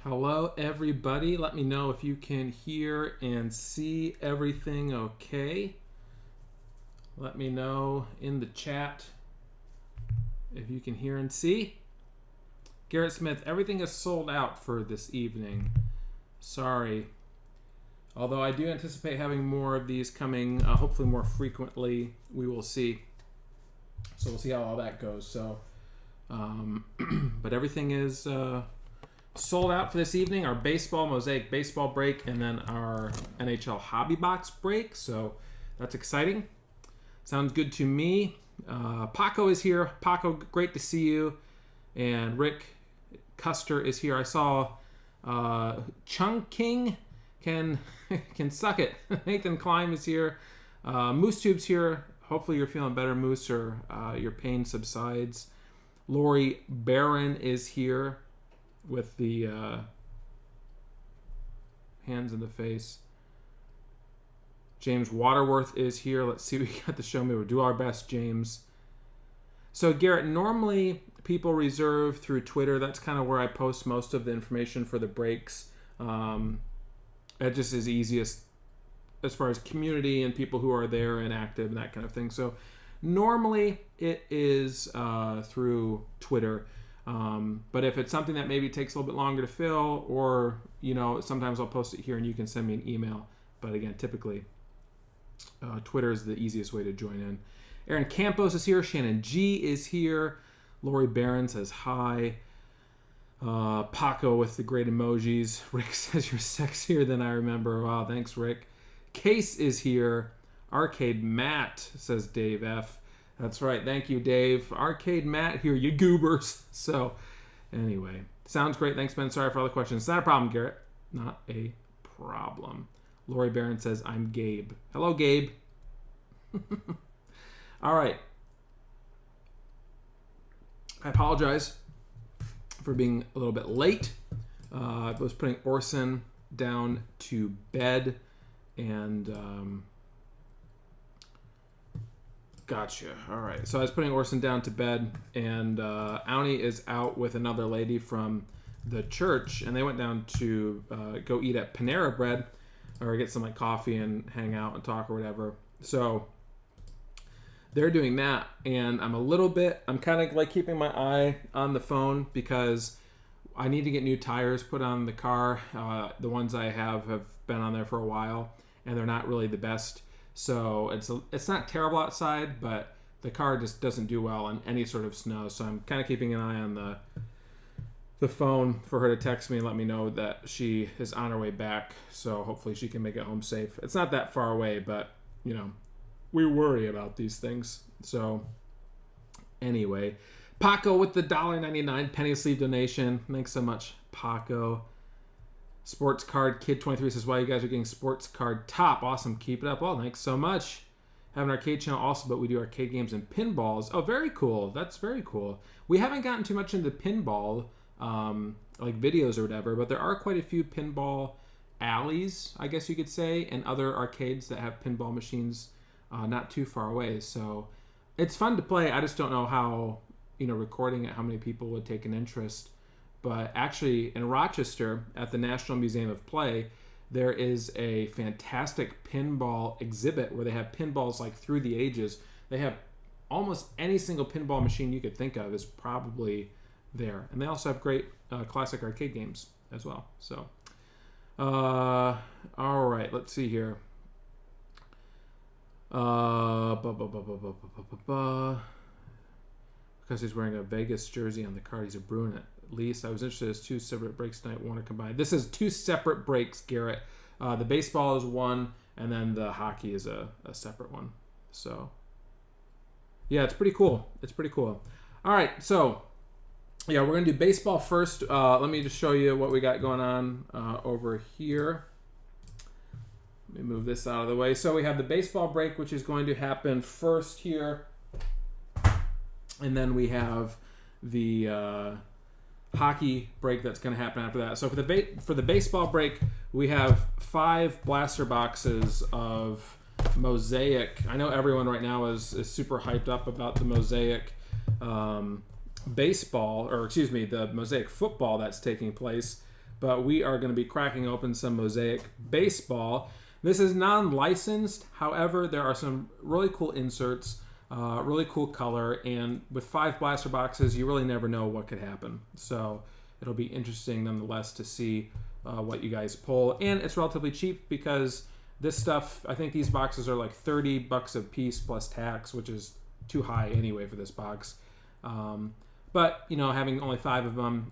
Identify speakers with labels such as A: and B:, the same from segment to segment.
A: Hello, everybody. Let me know if you can hear and see everything okay. Let me know in the chat if you can hear and see. Garrett Smith, everything is sold out for this evening. Sorry. Although I do anticipate having more of these coming, hopefully more frequently. We will see. So we'll see how all that goes. So, but everything is sold out for this evening. Our baseball, Mosaic Baseball break, and then our NHL Hobby Box break. So that's exciting. Sounds good to me. Paco is here. Paco, great to see you. And Rick Custer is here. I saw Chung King can suck it. Nathan Klein is here. Moose Tube's here. Hopefully you're feeling better, Moose, or your pain subsides. Lori Barron is here with the hands in the face. James Waterworth is here. Let's see what you got to show me. We'll do our best, James. So, Garrett, normally people reserve through Twitter. That's kind of where I post most of the information for the breaks. It just is easiest as far as community and people who are there and active and that kind of thing. So, normally it is through Twitter. But if it's something that maybe takes a little bit longer to fill, or, sometimes I'll post it here and you can send me an email. But again, typically, Twitter is the easiest way to join in. Aaron Campos is here. Shannon G is here. Lori Barron says hi. Paco with the great emojis. Rick says you're sexier than I remember. Wow, thanks, Rick. Case is here. Arcade Matt says Dave F. That's right. Thank you, Dave. Arcade Matt here, you goobers. So, anyway. Sounds great. Thanks, Ben. Sorry for all the questions. Not a problem, Garrett. Not a problem. Lori Barron says, I'm Gabe. Hello, Gabe. All right. I apologize for being a little bit late. I was putting Orson down to bed, and gotcha. All right. So I was putting Orson down to bed, and Auni is out with another lady from the church, and they went down to go eat at Panera Bread, or get some coffee and hang out and talk or whatever. So they're doing that, and I'm kind of keeping my eye on the phone because I need to get new tires put on the car. The ones I have been on there for a while, and they're not really the best. So it's not terrible outside, but the car just doesn't do well in any sort of snow. So I'm kind of keeping an eye on the phone for her to text me and let me know that she is on her way back. So hopefully she can make it home safe. It's not that far away, but we worry about these things. So anyway, Paco with the $1.99 penny sleeve donation. Thanks so much, Paco. Sports Card Kid 23 says, "Wow, you guys are getting Sports Card Top. Awesome. Keep it up." Well, thanks so much. Have an arcade channel also, but we do arcade games and pinballs. Oh, very cool. That's very cool. We haven't gotten too much into pinball, videos or whatever, but there are quite a few pinball alleys, I guess you could say, and other arcades that have pinball machines not too far away. So it's fun to play. I just don't know how, recording it, how many people would take an interest. But actually, in Rochester, at the National Museum of Play, there is a fantastic pinball exhibit where they have pinballs through the ages. They have almost any single pinball machine you could think of is probably there. And they also have great classic arcade games as well. So, all right, let's see here. Because he's wearing a Vegas jersey on the card, he's a Bruin at least. I was interested as two separate breaks tonight. Want to combine? This is two separate breaks, Garrett. The baseball is one, and then the hockey is a separate one. So, yeah, it's pretty cool. All right, so yeah, we're gonna do baseball first. Let me just show you what we got going on over here. Let me move this out of the way. So we have the baseball break, which is going to happen first here, and then we have the hockey break that's going to happen after that. So for the baseball break, we have 5 blaster boxes of Mosaic. I know everyone right now is super hyped up about the Mosaic baseball, or excuse me, the Mosaic football that's taking place. but we are going to be cracking open some Mosaic Baseball. This is non-licensed. However, there are some really cool inserts, really cool color, and with 5 blaster boxes, you really never know what could happen. So it'll be interesting nonetheless to see what you guys pull. And it's relatively cheap because this stuff, I think these boxes are like $30 a piece plus tax, which is too high anyway for this box. But, you know, having only 5 of them,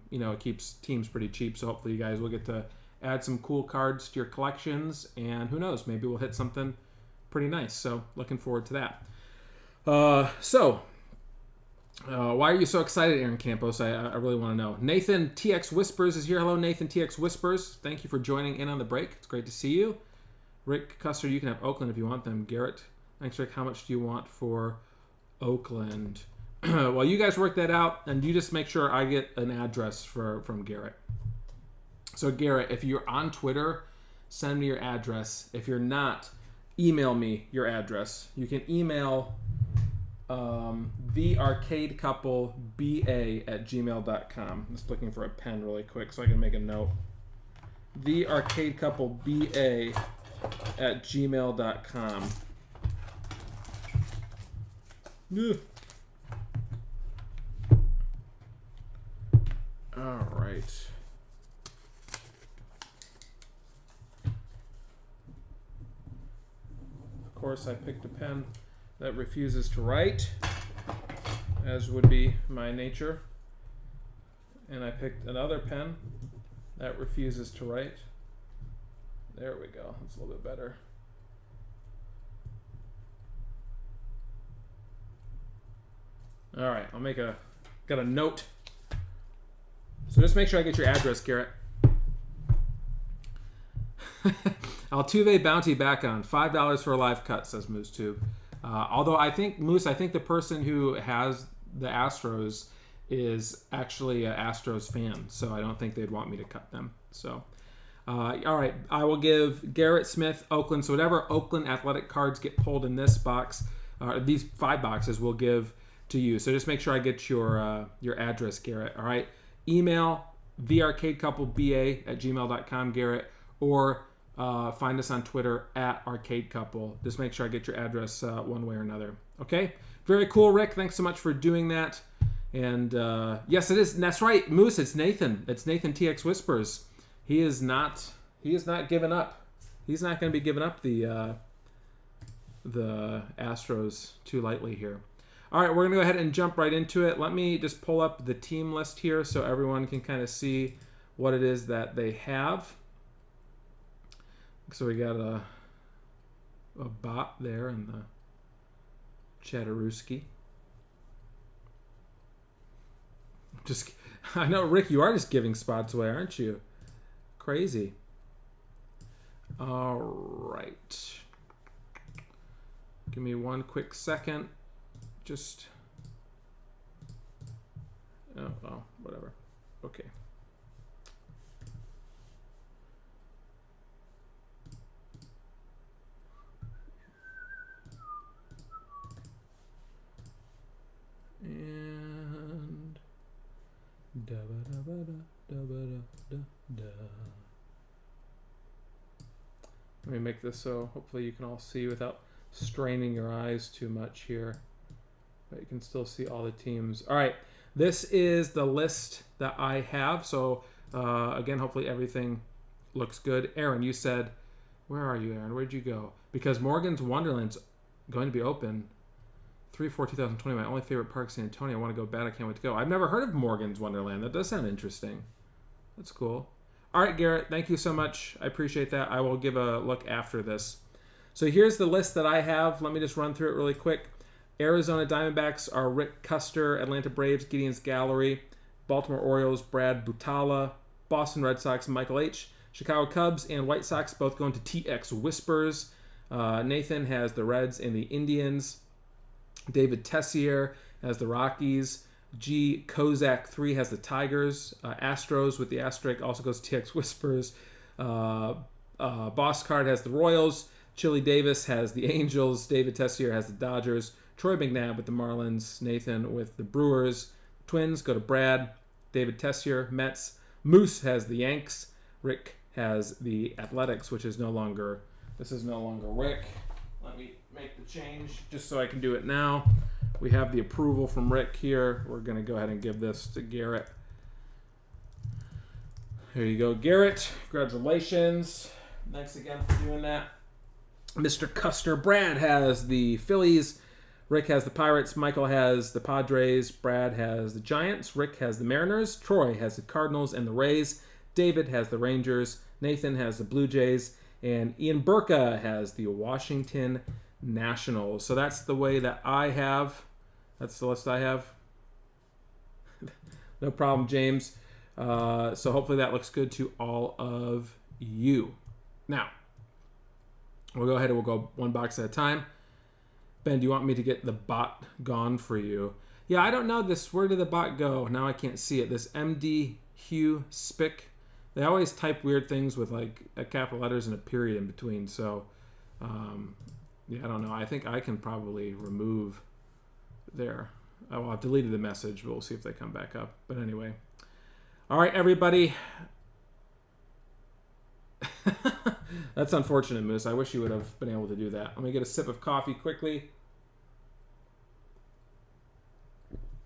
A: you know, it keeps teams pretty cheap. So hopefully you guys will get to add some cool cards to your collections. And who knows, maybe we'll hit something pretty nice. So looking forward to that. Why are you so excited, Aaron Campos? I really want to know. Nathan TX Whispers is here. Hello, Nathan TX Whispers. Thank you for joining in on the break. It's great to see you. Rick Custer, you can have Oakland if you want them. Garrett, thanks, Rick. How much do you want for Oakland? Well, you guys work that out, and you just make sure I get an address from Garrett. So, Garrett, if you're on Twitter, send me your address. If you're not, email me your address. You can email thearcadecoupleba@gmail.com. I'm just looking for a pen really quick so I can make a note. thearcadecoupleba@gmail.com. All right. Of course, I picked a pen that refuses to write, as would be my nature. And I picked another pen that refuses to write. There we go. That's a little bit better. All right, got a note. So just make sure I get your address, Garrett. Altuve bounty back on. $5 for a live cut, says MooseTube. Although I think the person who has the Astros is actually an Astros fan, so I don't think they'd want me to cut them. So, all right, I will give Garrett Smith Oakland. So whatever Oakland Athletic cards get pulled in this box, these 5 boxes, we'll give to you. So just make sure I get your address, Garrett. All right, email thearcadecoupleba@gmail.com, Garrett, or find us on Twitter @arcadecouple. Just make sure I get your address one way or another. Okay? Very cool, Rick. Thanks so much for doing that. And yes, it is. That's right, Moose. It's Nathan. It's Nathan TX Whispers. He is not giving up. He's not going to be giving up the Astros too lightly here. All right, we're going to go ahead and jump right into it. Let me just pull up the team list here so everyone can kind of see what it is that they have. So we got a bot there in the Chatterooski. I know, Rick, you are just giving spots away, aren't you? Crazy. All right. Give me one quick second. Oh, whatever. Okay. And let me make this so hopefully you can all see without straining your eyes too much here. But you can still see all the teams. All right, this is the list that I have. So again, hopefully everything looks good. Aaron, you said, where are you, Aaron? Where'd you go? Because Morgan's Wonderland's going to be open 3/4/2020. My only favorite park, San Antonio. I want to go bad. I can't wait to go. I've never heard of Morgan's Wonderland. That does sound interesting. That's cool. All right, Garrett, thank you so much. I appreciate that. I will give a look after this. So here's the list that I have. Let me just run through it really quick. Arizona Diamondbacks are Rick Custer, Atlanta Braves, Gideon's Gallery, Baltimore Orioles, Brad Butala, Boston Red Sox, Michael H., Chicago Cubs and White Sox both going to TX Whispers. Nathan has the Reds and the Indians. David Tessier has the Rockies. G. Kozak 3 has the Tigers. Astros with the asterisk also goes to TX Whispers. Boss Card has the Royals. Chili Davis has the Angels. David Tessier has the Dodgers. Troy McNabb with the Marlins. Nathan with the Brewers. Twins go to Brad. David Tessier. Mets. Moose has the Yanks. Rick has the Athletics, which is no longer... This is no longer Rick. Let me make the change just so I can do it now. We have the approval from Rick here. We're going to go ahead and give this to Garrett. Here you go, Garrett. Congratulations. Thanks again for doing that. Mr. Custer. Brad has the Phillies. Rick has the Pirates. Michael has the Padres. Brad has the Giants. Rick has the Mariners. Troy has the Cardinals and the Rays. David has the Rangers. Nathan has the Blue Jays. And Ian Burka has the Washington Nationals. So that's the way that I have. That's the list I have. No problem, James. So hopefully that looks good to all of you. Now, we'll go ahead and we'll go one box at a time. Ben, do you want me to get the bot gone for you? Yeah, I don't know this. Where did the bot go? Now I can't see it. This MD Hugh Spick. They always type weird things with like a capital letters and a period in between. So, yeah, I don't know. I think I can probably remove there. Oh, I've deleted the message, but we'll see if they come back up. But anyway. All right, everybody. That's unfortunate, Moose. I wish you would have been able to do that. Let me get a sip of coffee quickly.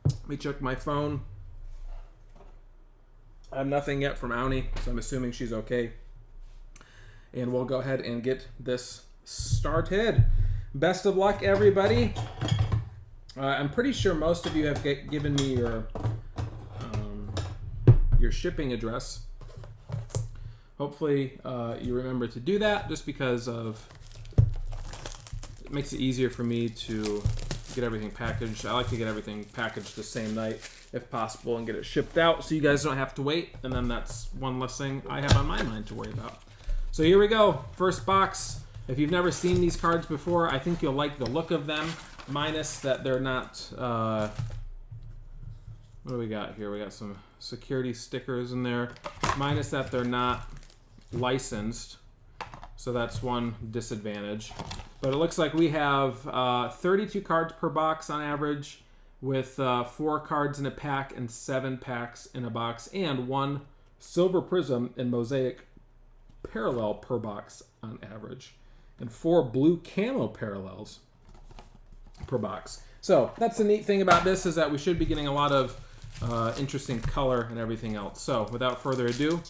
A: Let me check my phone. I have nothing yet from Auni, so I'm assuming she's okay. And we'll go ahead and get this started. Best of luck, everybody. I'm pretty sure most of you have given me your shipping address. Hopefully you remember to do that, just because of it makes it easier for me to get everything packaged. I like to get everything packaged the same night if possible and get it shipped out so you guys don't have to wait, and then that's one less thing I have on my mind to worry about. So here we go. First box. If you've never seen these cards before, I think you'll like the look of them, minus that they're not... what do we got here? We got some security stickers in there, minus that they're not licensed, so that's one disadvantage. But it looks like we have 32 cards per box on average, with 4 cards in a pack and 7 packs in a box, and 1 silver prism and mosaic parallel per box on average, and 4 blue camo parallels per box. So that's the neat thing about this, is that we should be getting a lot of interesting color and everything else. So without further ado,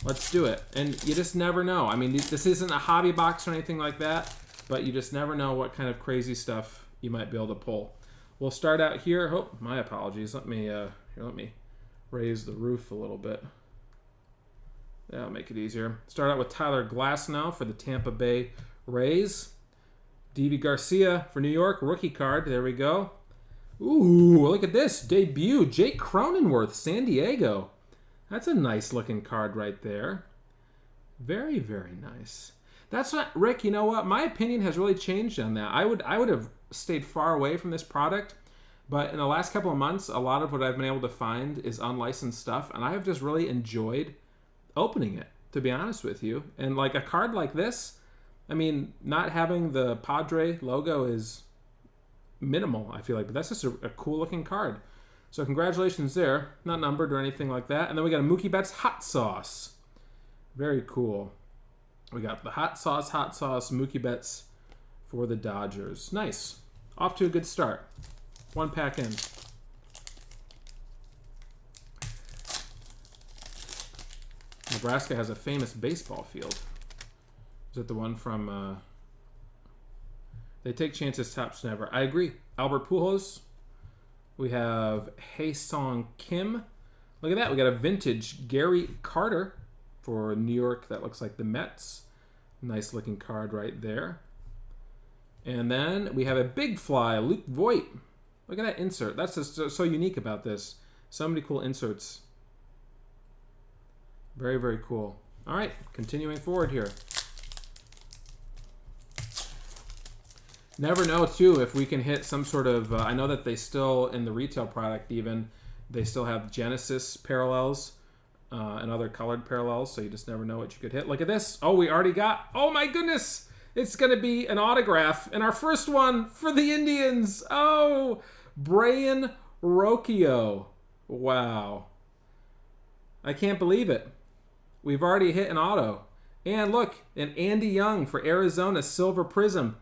A: let's do it. And you just never know. I mean, this isn't a hobby box or anything like that, but you just never know what kind of crazy stuff you might be able to pull. We'll start out here. Oh, my apologies. Let me raise the roof a little bit. That'll make it easier. Start out with Tyler Glasnow for the Tampa Bay Rays. D.V. Garcia for New York, rookie card. There we go. Ooh, look at this. Debut, Jake Cronenworth, San Diego. That's a nice looking card right there. Very, very nice. That's not, Rick, you know what? My opinion has really changed on that. I would have stayed far away from this product, but in the last couple of months, a lot of what I've been able to find is unlicensed stuff, and I have just really enjoyed opening it, to be honest with you. And like a card like this, I mean, not having the Padre logo is minimal, I feel like, but that's just a cool looking card. So congratulations there. Not numbered or anything like that. And then we got a Mookie Betts Hot Sauce. Very cool. We got the Hot Sauce Mookie Betts for the Dodgers. Nice. Off to a good start. 1 pack in. Nebraska has a famous baseball field. Is it the one from... They take chances, tops never. I agree. Albert Pujols. We have Hae-Sung Kim. Look at that. We got a vintage Gary Carter for New York. That looks like the Mets. Nice looking card right there. And then we have a big fly, Luke Voigt. Look at that insert. That's just so unique about this. So many cool inserts. Very, very cool. All right, continuing forward here. Never know, too, if we can hit some sort of... I know that they still, in the retail product even, they still have Genesis parallels and other colored parallels, so you just never know what you could hit. Look at this. Oh, we already got... Oh, my goodness! It's going to be an autograph, and our first one for the Indians. Oh, Brian Rocchio. Wow. I can't believe it. We've already hit an auto. And look, an Andy Young for Arizona Silver Prism.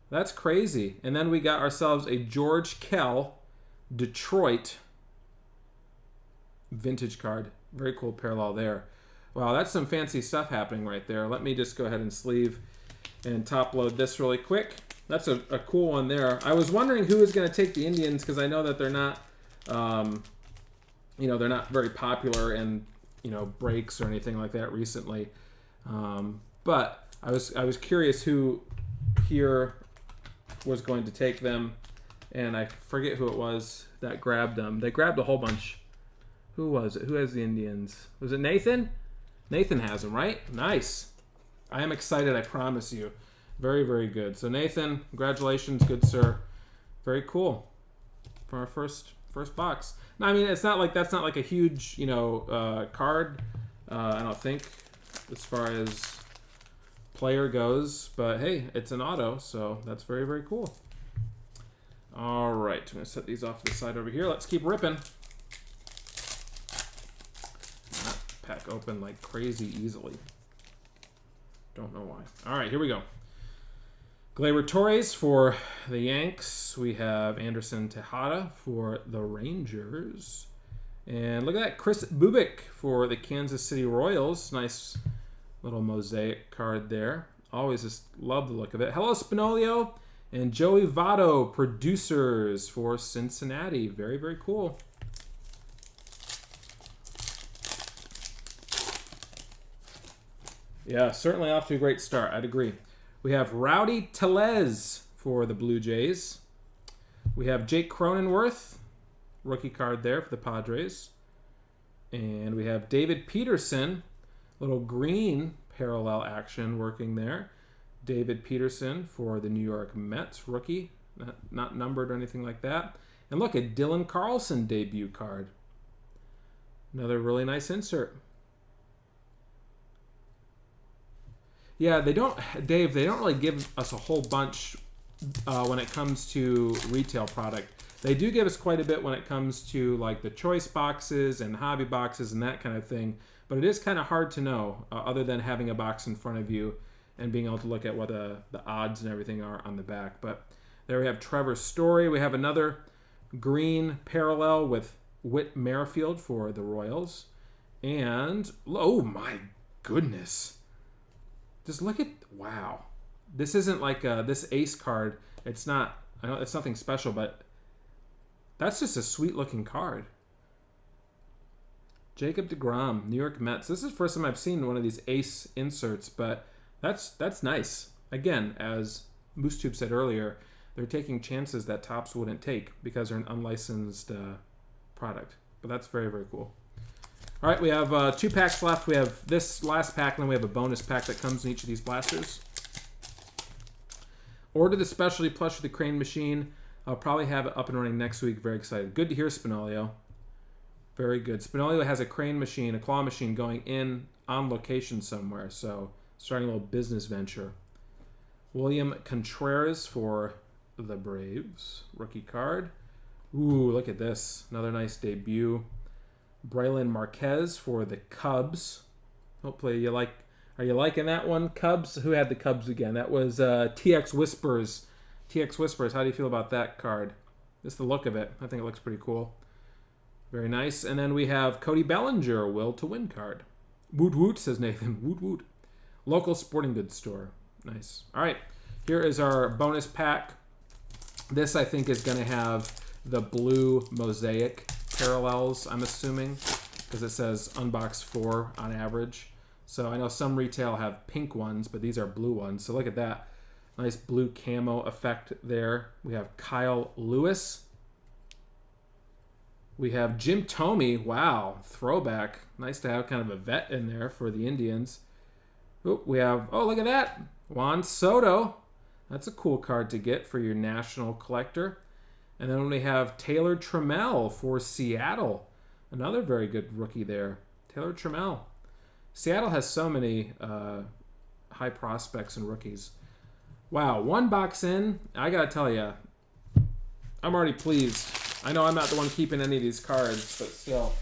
A: That's crazy. And then we got ourselves a George Kell Detroit vintage card. Very cool parallel there. Wow, that's some fancy stuff happening right there. Let me just go ahead and sleeve and top load this really quick. That's a cool one there. I was wondering who is going to take the Indians because I know that they're not, they're not very popular in, breaks or anything like that recently. But I was curious who here was going to take them, and I forget who it was that grabbed them. They grabbed a whole bunch. Who was it? Who has the Indians? Was it Nathan? Nathan has them, right? Nice. I am excited, I promise you. Very, very good. So Nathan, congratulations, good sir. Very cool. For our first box. Now, I mean, that's not like a huge, card. I don't think, as far as player goes. But hey, it's an auto, so that's very, very cool. All right, I'm gonna set these off to the side over here. Let's keep ripping. Not pack open like crazy easily. Don't know why. All right, here we go. Gleyber Torres for the Yanks. We have Anderson Tejada for the Rangers. And look at that, Chris Bubik for the Kansas City Royals. Nice little mosaic card there. Always just love the look of it. Hello, Spinolio. And Joey Votto, producers for Cincinnati. Very, very cool. Yeah, certainly off to a great start. I'd agree. We have Rowdy Tellez for the Blue Jays. We have Jake Cronenworth, rookie card there for the Padres. And we have David Peterson, little green parallel action working there. David Peterson for the New York Mets, rookie, not numbered or anything like that. And look at Dylan Carlson debut card. Another really nice insert. Yeah, they don't really give us a whole bunch when it comes to retail product. They do give us quite a bit when it comes to like the choice boxes and hobby boxes and that kind of thing. But it is kind of hard to know other than having a box in front of you and being able to look at what the odds and everything are on the back. But there we have Trevor Story. We have another green parallel with Whit Merrifield for the Royals. And, oh my goodness. Just look at, wow. This isn't like this ace card. It's not, I know it's nothing special, but that's just a sweet looking card. Jacob deGrom, New York Mets. This is the first time I've seen one of these ace inserts, but that's nice. Again, as MooseTube said earlier, they're taking chances that Topps wouldn't take because they're an unlicensed product. But that's very, very cool. All right, we have 2 packs left. We have this last pack, and then we have a bonus pack that comes in each of these blasters. Order the specialty plush with the crane machine. I'll probably have it up and running next week. Very excited. Good to hear, Spinolio. Very good. Spinolio has a crane machine, a claw machine going in on location somewhere. So starting a little business venture. William Contreras for the Braves. Rookie card. Ooh, look at this. Another nice debut. Braylon Marquez for the Cubs. Hopefully you like. Are you liking that one, Cubs? Who had the Cubs again? That was TX Whispers. TX Whispers, how do you feel about that card? Just the look of it. I think it looks pretty cool. Very nice. And then we have Cody Bellinger, Will to Win card. Woot woot, says Nathan. Woot woot. Local sporting goods store. Nice. All right. Here is our bonus pack. This, I think, is going to have the blue mosaic parallels, I'm assuming, because it says unbox 4 on average. So I know some retail have pink ones, but these are blue ones. So look at that. Nice blue camo effect there. We have Kyle Lewis. We have Jim Thome. Wow, throwback. Nice to have kind of a vet in there for the Indians. Ooh, we have, oh, look at that. Juan Soto. That's a cool card to get for your national collector. And then we have Taylor Trammell for Seattle. Another very good rookie there. Taylor Trammell. Seattle has so many high prospects and rookies. Wow, 1 box in. I got to tell you, I'm already pleased. I know I'm not the one keeping any of these cards, but still.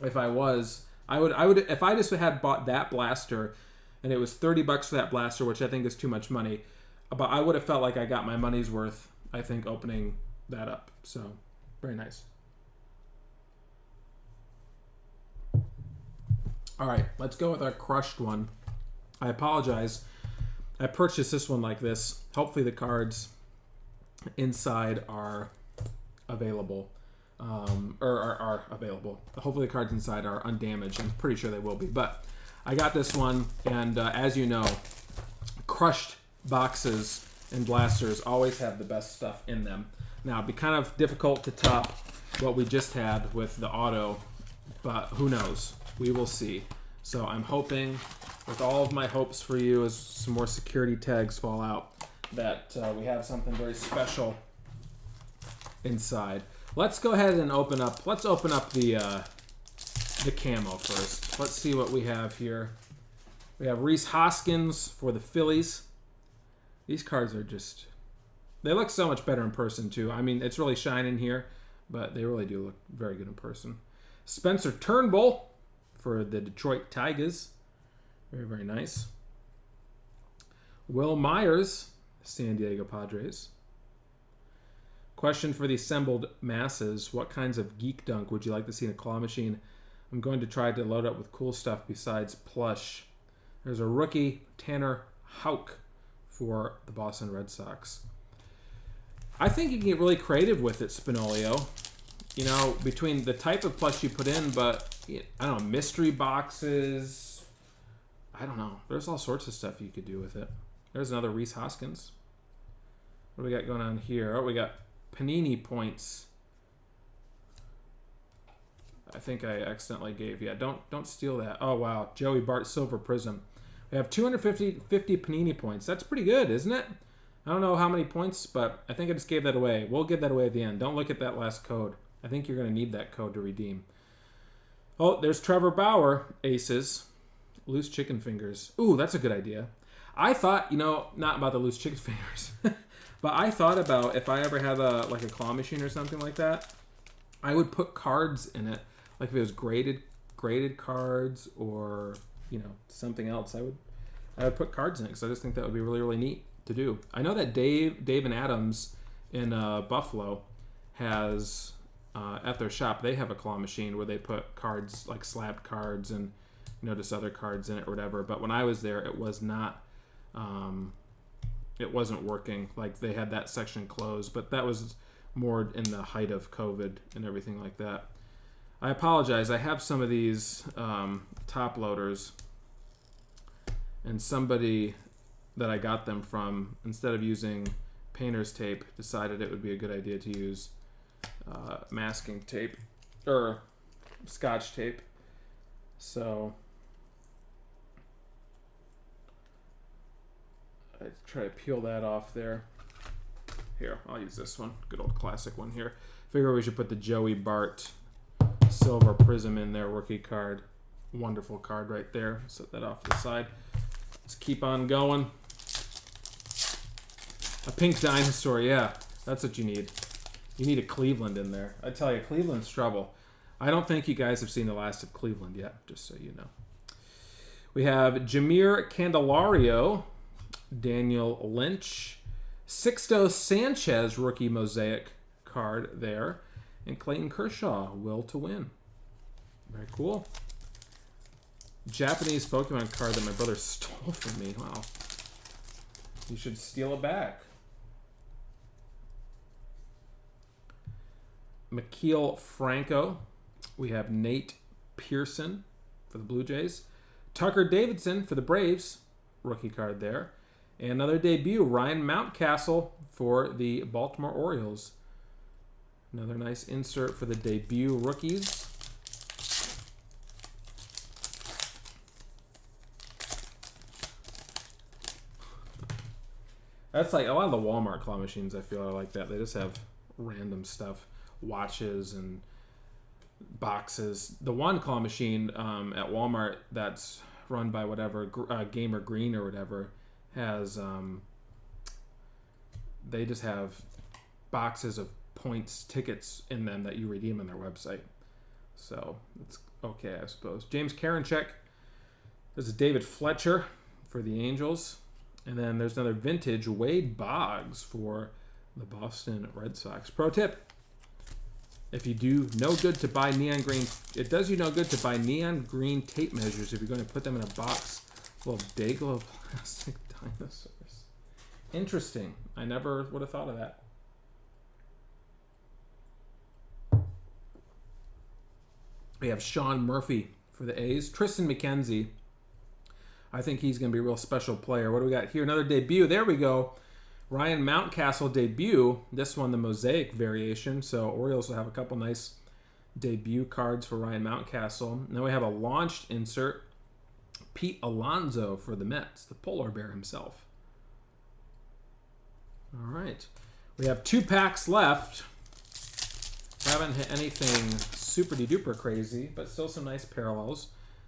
A: if I was, I would if I just had bought that blaster, and it was $30 for that blaster, which I think is too much money, but I would have felt like I got my money's worth. I think opening that up. So very nice. All right, let's go with our crushed one. I apologize. I purchased this one like this. Hopefully the cards inside are available. Or are available. Hopefully the cards inside are undamaged. I'm pretty sure they will be. But I got this one, and as you know, crushed boxes and blasters always have the best stuff in them. Now, it'd be kind of difficult to top what we just had with the auto, but who knows? We will see. So I'm hoping, with all of my hopes for you as some more security tags fall out, that we have something very special inside. Let's go ahead and open up the camo first. Let's see what we have here. We have Rhys Hoskins for the Phillies. These cards are just... They look so much better in person, too. I mean, it's really shining here, but they really do look very good in person. Spencer Turnbull for the Detroit Tigers. Very, very nice. Will Myers, San Diego Padres. Question for the assembled masses. What kinds of geek dunk would you like to see in a claw machine? I'm going to try to load up with cool stuff besides plush. There's a rookie, Tanner Houck, for the Boston Red Sox. I think you can get really creative with it, Spinolio. You know, between the type of plush you put in, but, I don't know, mystery boxes. I don't know. There's all sorts of stuff you could do with it. There's another Rhys Hoskins. What do we got going on here? Oh, we got Panini points. I think I accidentally gave. Yeah, don't steal that. Oh, wow. Joey Bart Silver Prism. We have 250 Panini points. That's pretty good, isn't it? I don't know how many points, but I think I just gave that away. We'll give that away at the end. Don't look at that last code. I think you're going to need that code to redeem. Oh, there's Trevor Bauer, Aces. Loose chicken fingers. Ooh, that's a good idea. I thought, not about the loose chicken fingers, but I thought about if I ever have a claw machine or something like that, I would put cards in it. Like if it was graded cards or, something else, I would put cards in it because I just think that would be really, really neat to do. I know that Dave and Adams in Buffalo has at their shop, they have a claw machine where they put cards, like slabbed cards and just other cards in it or whatever. But when I was there, it was not it wasn't working. Like they had that section closed, but that was more in the height of COVID and everything like that. I apologize. I have some of these top loaders, and somebody that I got them from, instead of using painter's tape, decided it would be a good idea to use masking tape or scotch tape. So I try to peel that off there. Here, I'll use this one. Good old classic one here. Figure we should put the Joey Bart Silver Prism in there, rookie card. Wonderful card right there. Set that off to the side. Let's keep on going. A pink dinosaur, yeah. That's what you need. You need a Cleveland in there. I tell you, Cleveland's trouble. I don't think you guys have seen the last of Cleveland yet, just so you know. We have Jameer Candelario, Daniel Lynch, Sixto Sanchez rookie mosaic card there, and Clayton Kershaw, Will to Win. Very cool. Japanese Pokemon card that my brother stole from me. Wow. You should steal it back. Mikael Franco. We have Nate Pearson for the Blue Jays. Tucker Davidson for the Braves. Rookie card there. And another debut, Ryan Mountcastle for the Baltimore Orioles. Another nice insert for the debut rookies. That's like a lot of the Walmart claw machines, I feel, are like that. They just have random stuff. Watches and boxes. The one claw machine at Walmart that's run by whatever, Gamer Green or whatever, has they just have boxes of points tickets in them that you redeem on their website. So it's okay, I suppose. James Karinchak. There's a David Fletcher for the Angels. And then there's another vintage Wade Boggs for the Boston Red Sox. Pro tip: if you do no good to buy neon green, it does you no good to buy neon green tape measures if you're going to put them in a box full of Day-Glo plastic dinosaurs. Interesting. I never would have thought of that. We have Sean Murphy for the A's. Tristan McKenzie. I think he's going to be a real special player. What do we got here? Another debut. There we go. Ryan Mountcastle debut. This one, the Mosaic variation. So Orioles will have a couple nice debut cards for Ryan Mountcastle. Now we have a launched insert. Pete Alonso for the Mets, the polar bear himself. All right. We have 2 packs left. Haven't hit anything super duper crazy, but still some nice parallels.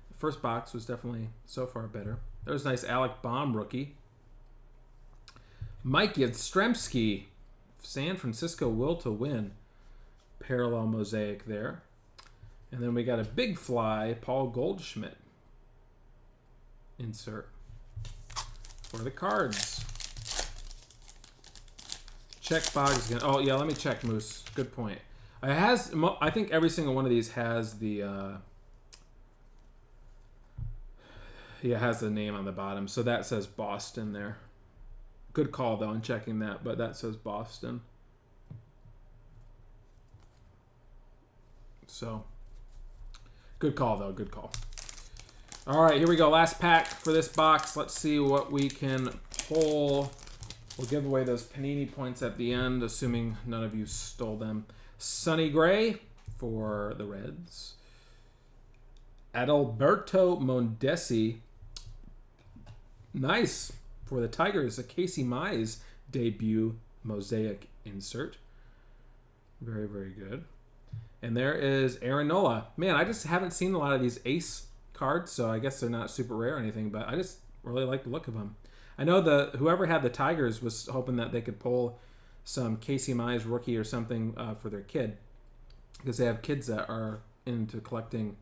A: The first box was definitely so far better. There's a nice Alec Baum rookie. Mike Yastrzemski, San Francisco will to win. Parallel mosaic there. And then we got a big fly, Paul Goldschmidt. Insert for the Cards. Check Boggs again. Oh yeah, let me check Moose. Good point. I think every single one of these has the has the name on the bottom, so that says Boston there. Good call though in checking that, but that says Boston. So good call though, good call. All right, here we go. Last pack for this box. Let's see what we can pull. We'll give away those Panini points at the end, assuming none of you stole them. Sonny Gray for the Reds. Adalberto Mondesi. Nice. For the Tigers, a Casey Mize debut mosaic insert. Very, very good. And there is Aaron Nola. Man, I just haven't seen a lot of these ace cards, so I guess they're not super rare or anything, but I just really like the look of them. I know whoever had the Tigers was hoping that they could pull some Casey Mize rookie or something for their kid, because they have kids that are into collecting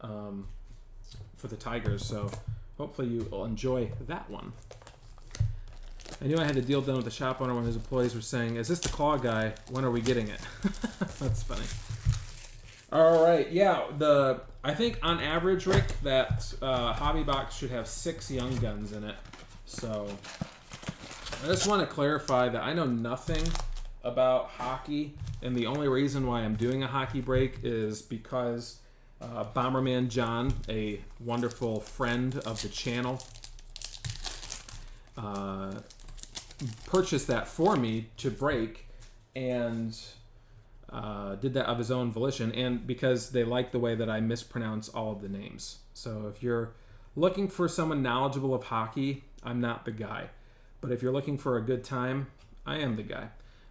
A: for the Tigers. So hopefully you will enjoy that one. I knew I had a deal done with the shop owner when his employees were saying, "Is this the claw guy? When are we getting it?" That's funny. All right, yeah. I think on average, Rick, that hobby box should have 6 Young Guns in it. So I just want to clarify that I know nothing about hockey, and the only reason why I'm doing a hockey break is because Bomberman John, a wonderful friend of the channel, purchased that for me to break, and did that of his own volition, and because they like the way that I mispronounce all of the names. So if you're looking for someone knowledgeable of hockey, I'm not the guy. But if you're looking for a good time, I am the guy.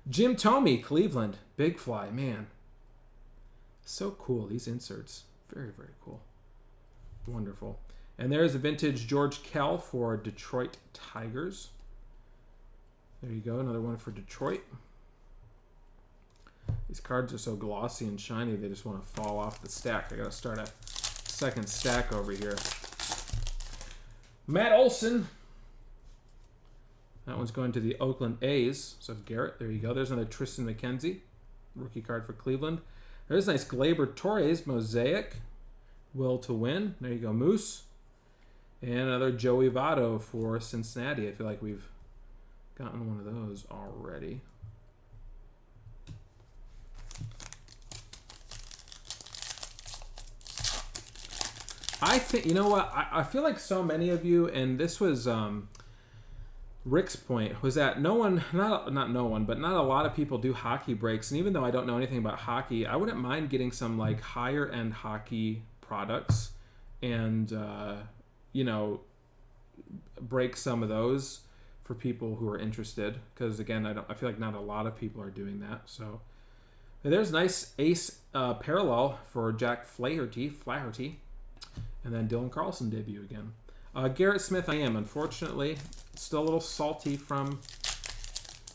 A: Jim Thome, Cleveland. Big fly, man. So cool, these inserts. Very, very cool. Wonderful. And there's a vintage George Kell for Detroit Tigers. There you go, another one for Detroit. These cards are so glossy and shiny, they just want to fall off the stack. I gotta start a second stack over here. Matt Olson. That one's going to the Oakland A's. So Garrett, there you go. There's another Tristan McKenzie, rookie card for Cleveland. There's a nice Gleyber Torres mosaic. Will to win. There you go, Moose. And another Joey Votto for Cincinnati. I feel like we've gotten one of those already. I think, you know what? I feel like so many of you, and this was Rick's point, was that not a lot of people do hockey breaks. And even though I don't know anything about hockey, I wouldn't mind getting some like higher end hockey products and, break some of those for people who are interested. Because again, I feel like not a lot of people are doing that. So there's nice ace parallel for Jack Flaherty. And then Dylan Carlson debut again. Garrett Smith, I am, unfortunately, still a little salty from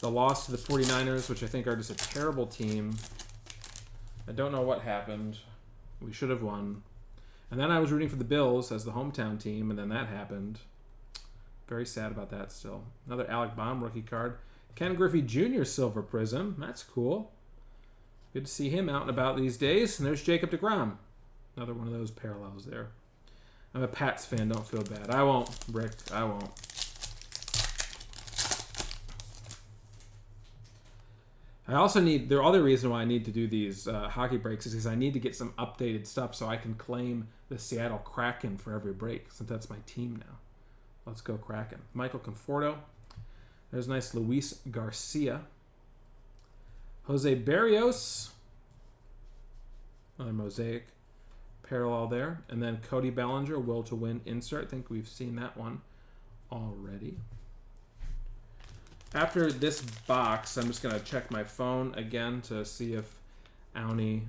A: the loss to the 49ers, which I think are just a terrible team. I don't know what happened. We should have won. And then I was rooting for the Bills as the hometown team, and then that happened. Very sad about that still. Another Alec Baum rookie card. Ken Griffey Jr. Silver Prism. That's cool. Good to see him out and about these days. And there's Jacob deGrom. Another one of those parallels there. I'm a Pats fan. Don't feel bad. I won't, Rick. I won't. I also need, the other reason why I need to do these hockey breaks is because I need to get some updated stuff so I can claim the Seattle Kraken for every break, since that's my team now. Let's go Kraken. Michael Conforto. There's nice Luis Garcia. Jose Barrios. Another Mosaic parallel there. And then Cody Bellinger, Will to Win insert. I think we've seen that one already. After this box, I'm just going to check my phone again to see if Auni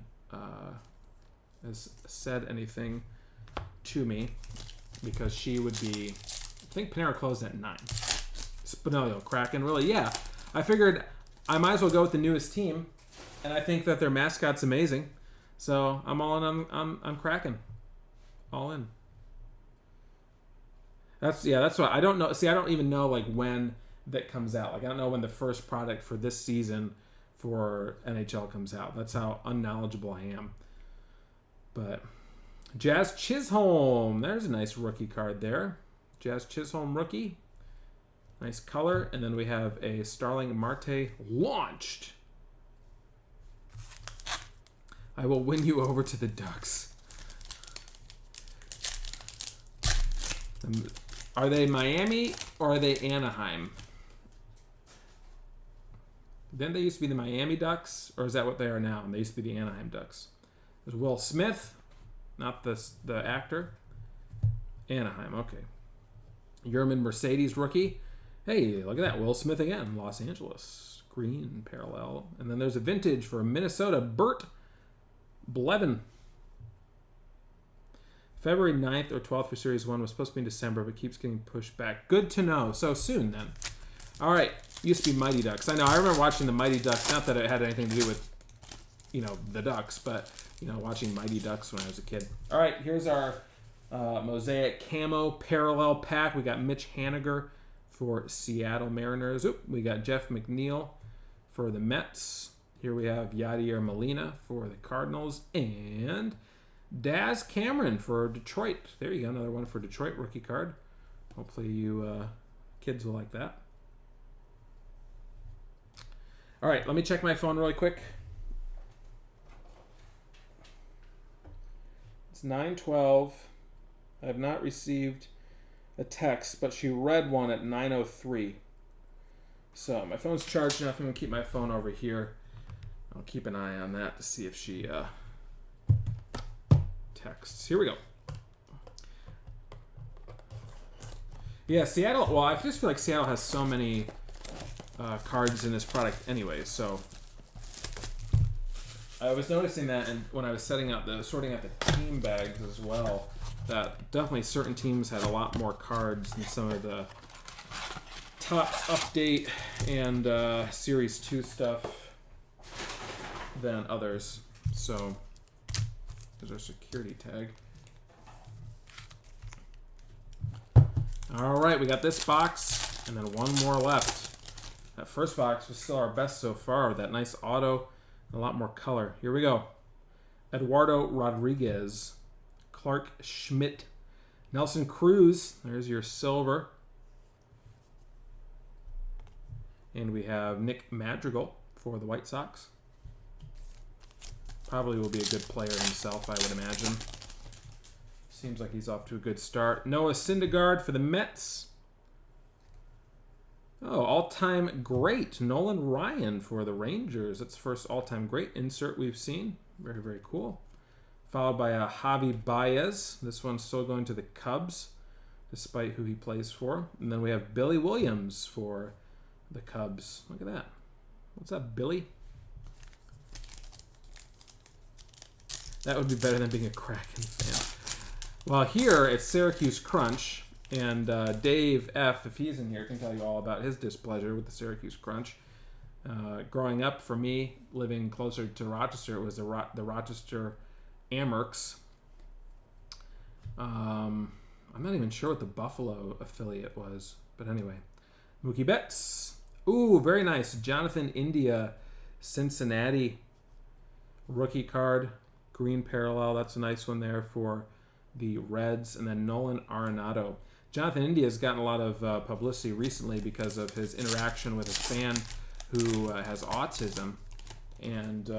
A: has said anything to me, because she would be, I think Panera closed at 9. Spinello, Kraken, really? Yeah. I figured I might as well go with the newest team, and I think that their mascot's amazing. So I'm all in on Kraken. All in. That's what I don't know. See, I don't even know like when that comes out. Like I don't know when the first product for this season for NHL comes out. That's how unknowledgeable I am. But Jazz Chisholm, there's a nice rookie card there. Jazz Chisholm rookie, nice color, and then we have a Starling Marte launched. I will win you over to the Ducks. Are they Miami or are they Anaheim? Didn't they used to be the Miami Ducks, or is that what they are now? And they used to be the Anaheim Ducks. There's Will Smith, not the actor. Anaheim, okay. Yerman Mercedes rookie. Hey, look at that. Will Smith again. Los Angeles. Green parallel. And then there's a vintage for Minnesota. Bert Blevin. February 9th or 12th for Series 1. Was supposed to be in December, but keeps getting pushed back. Good to know. So soon, then. All right. Used to be Mighty Ducks. I know. I remember watching the Mighty Ducks. Not that it had anything to do with, the Ducks, but, watching Mighty Ducks when I was a kid. All right. Here's our Mosaic Camo Parallel Pack. We got Mitch Haniger for Seattle Mariners. We got Jeff McNeil for the Mets. Here we have Yadier Molina for the Cardinals. And Daz Cameron for Detroit. There you go. Another one for Detroit rookie card. Hopefully you kids will like that. All right, let me check my phone really quick. It's 9:12. I have not received a text, but she read one at 9:03. So my phone's charged enough. I'm going to keep my phone over here. I'll keep an eye on that to see if she texts. Here we go. Yeah, Seattle. Well, I just feel like Seattle has so many cards in this product anyway, so I was noticing that, and when I was sorting out the team bags as well, that definitely certain teams had a lot more cards than some of the Topps update and Series 2 stuff than others. So there's our security tag. All right, we got this box and then one more left. That first box was still our best so far with that nice auto and a lot more color. Here we go. Eduardo Rodriguez, Clark Schmidt, Nelson Cruz. There's your silver. And we have Nick Madrigal for the White Sox. Probably will be a good player himself, I would imagine. Seems like he's off to a good start. Noah Syndergaard for the Mets. Oh, all-time great. Nolan Ryan for the Rangers. That's the first all-time great insert we've seen. Very, very cool. Followed by Javi Baez. This one's still going to the Cubs, despite who he plays for. And then we have Billy Williams for the Cubs. Look at that. What's up, Billy? That would be better than being a Kraken fan. Well, here it's Syracuse Crunch. And Dave F., if he's in here, can tell you all about his displeasure with the Syracuse Crunch. Growing up, for me, living closer to Rochester, it was the Rochester Amerks. I'm not even sure what the Buffalo affiliate was. But anyway. Mookie Betts. Ooh, very nice. Jonathan India, Cincinnati. Rookie card. Green parallel. That's a nice one there for the Reds. And then Nolan Arenado. Jonathan India has gotten a lot of publicity recently because of his interaction with a fan who has autism. And,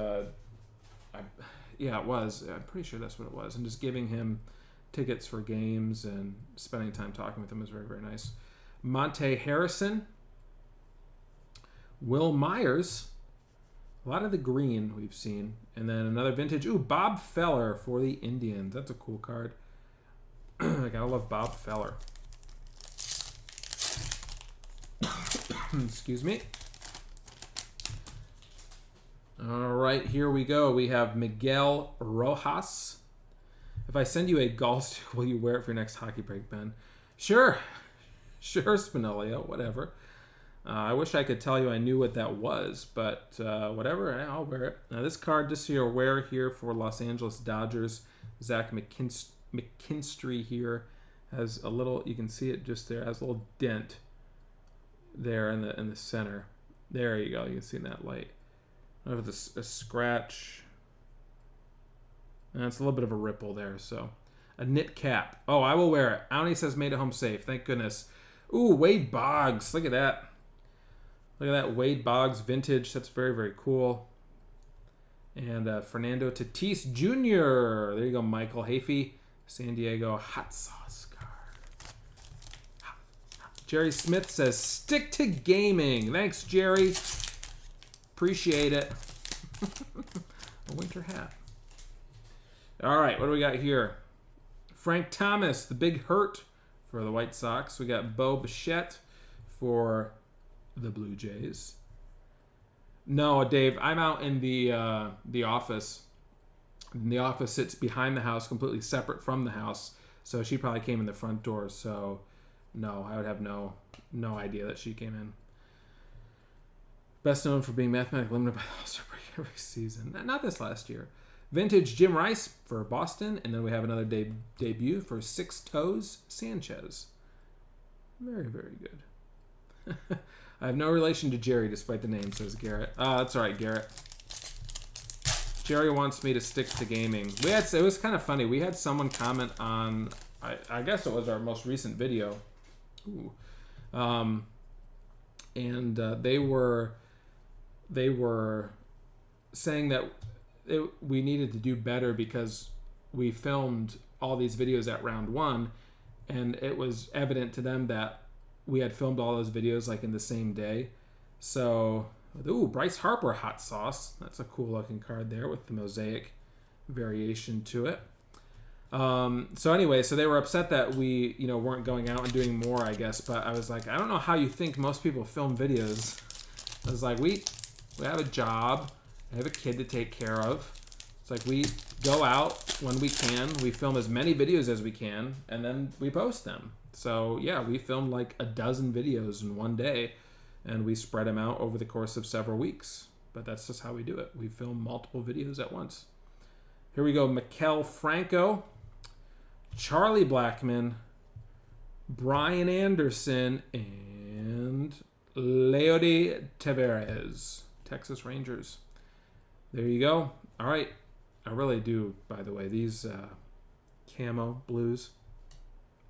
A: it was. I'm pretty sure that's what it was. And just giving him tickets for games and spending time talking with him was very, very nice. Monte Harrison. Will Myers. A lot of the green we've seen. And then another vintage. Ooh, Bob Feller for the Indians. That's a cool card. I gotta love Bob Feller. Excuse me. All right, here we go. We have Miguel Rojas. If I send you a golf stick, will you wear it for your next hockey break, Ben? Sure. Sure, Spinolio. Whatever. I wish I could tell you I knew what that was, but whatever. I'll wear it. Now, this card, just so you're aware here for Los Angeles Dodgers, Zach McKinstry here has a little, you can see it just there, has a little dent there in the center. There you go. You can see in that light. I don't know if it's a scratch. And it's a little bit of a ripple there. So a knit cap. Oh, I will wear it. Auni says made it home safe. Thank goodness. Ooh, Wade Boggs. Look at that. Look at that Wade Boggs vintage. That's very, very cool. And Fernando Tatis Jr. There you go, Michael Hafey. San Diego hot sauce card. Jerry Smith says, stick to gaming. Thanks, Jerry. Appreciate it. A winter hat. All right, what do we got here? Frank Thomas, the big hurt for the White Sox. We got Bo Bichette for the Blue Jays. No, Dave, I'm out in the office. And the office sits behind the house, completely separate from the house. So she probably came in the front door. So no, I would have no idea that she came in. Best known for being mathematically limited by the All-Star break every season. Not this last year. Vintage Jim Rice for Boston. And then we have another debut for Six Toes Sanchez. Very, very good. I have no relation to Jerry despite the name, says Garrett. Oh, that's all right, Garrett. Jerry wants me to stick to gaming. It was kind of funny. We had someone comment on, I guess it was our most recent video. Ooh. And they were saying that we needed to do better because we filmed all these videos at round one, and it was evident to them that we had filmed all those videos like in the same day. So, ooh, Bryce Harper hot sauce. That's a cool looking card there with the mosaic variation to it. So anyway, so they were upset that we, weren't going out and doing more, I guess. But I was like, I don't know how you think most people film videos. I was like, we have a job. I have a kid to take care of. It's like we go out when we can. We film as many videos as we can, and then we post them. So yeah, we filmed like a dozen videos in one day, and we spread them out over the course of several weeks. But that's just how we do it. We film multiple videos at once. Here we go. Maikel Franco, Charlie Blackmon, Brian Anderson, and Leody Taveras, Texas Rangers. There you go. All right. I really do, by the way. These camo blues,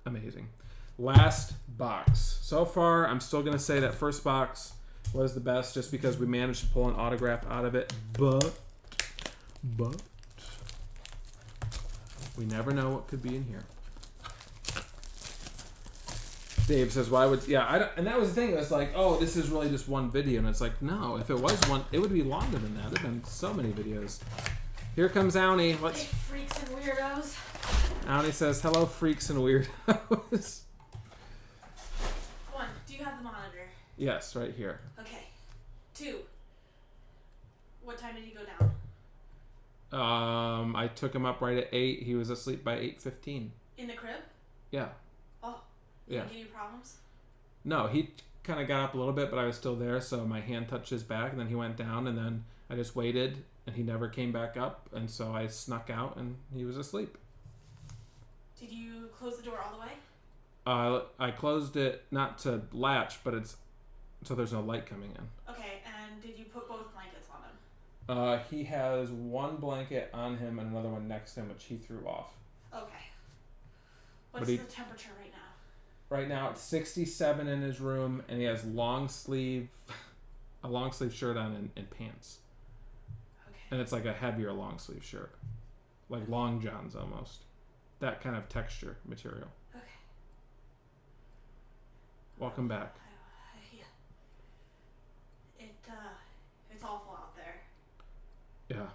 A: amazing. Last box. So far, I'm still going to say that first box was the best just because we managed to pull an autograph out of it. But we never know what could be in here. Dave says, why would... Yeah, and that was the thing. It was like, oh, this is really just one video. And it's like, no, if it was one, it would be longer than that. There have been so many videos. Here comes Auni.
B: Hey, freaks and weirdos.
A: Auni says, hello, freaks and weirdos.
B: One, do you have the monitor?
A: Yes, right here.
B: Okay. 2, what time did he go down?
A: I took him up right at 8. He was asleep by 8:15.
B: In the crib?
A: Yeah.
B: Oh.
A: Yeah.
B: Did he give you problems?
A: No, he kind of got up a little bit, but I was still there, so my hand touched his back, and then he went down, and then I just waited, and he never came back up, and so I snuck out, and he was asleep.
B: Did you close the door all the way?
A: I closed it not to latch, but it's so there's no light coming in.
B: Okay, and did you put both blankets on him?
A: He has one blanket on him and another one next to him, which he threw off.
B: Okay. What's the temperature right now?
A: Right now it's 67 in his room, and he has a long sleeve shirt on and pants.
B: Okay.
A: And it's like a heavier long sleeve shirt, like long johns almost. That kind of texture material.
B: Okay.
A: Welcome back.
B: It's awful out there.
A: Yeah.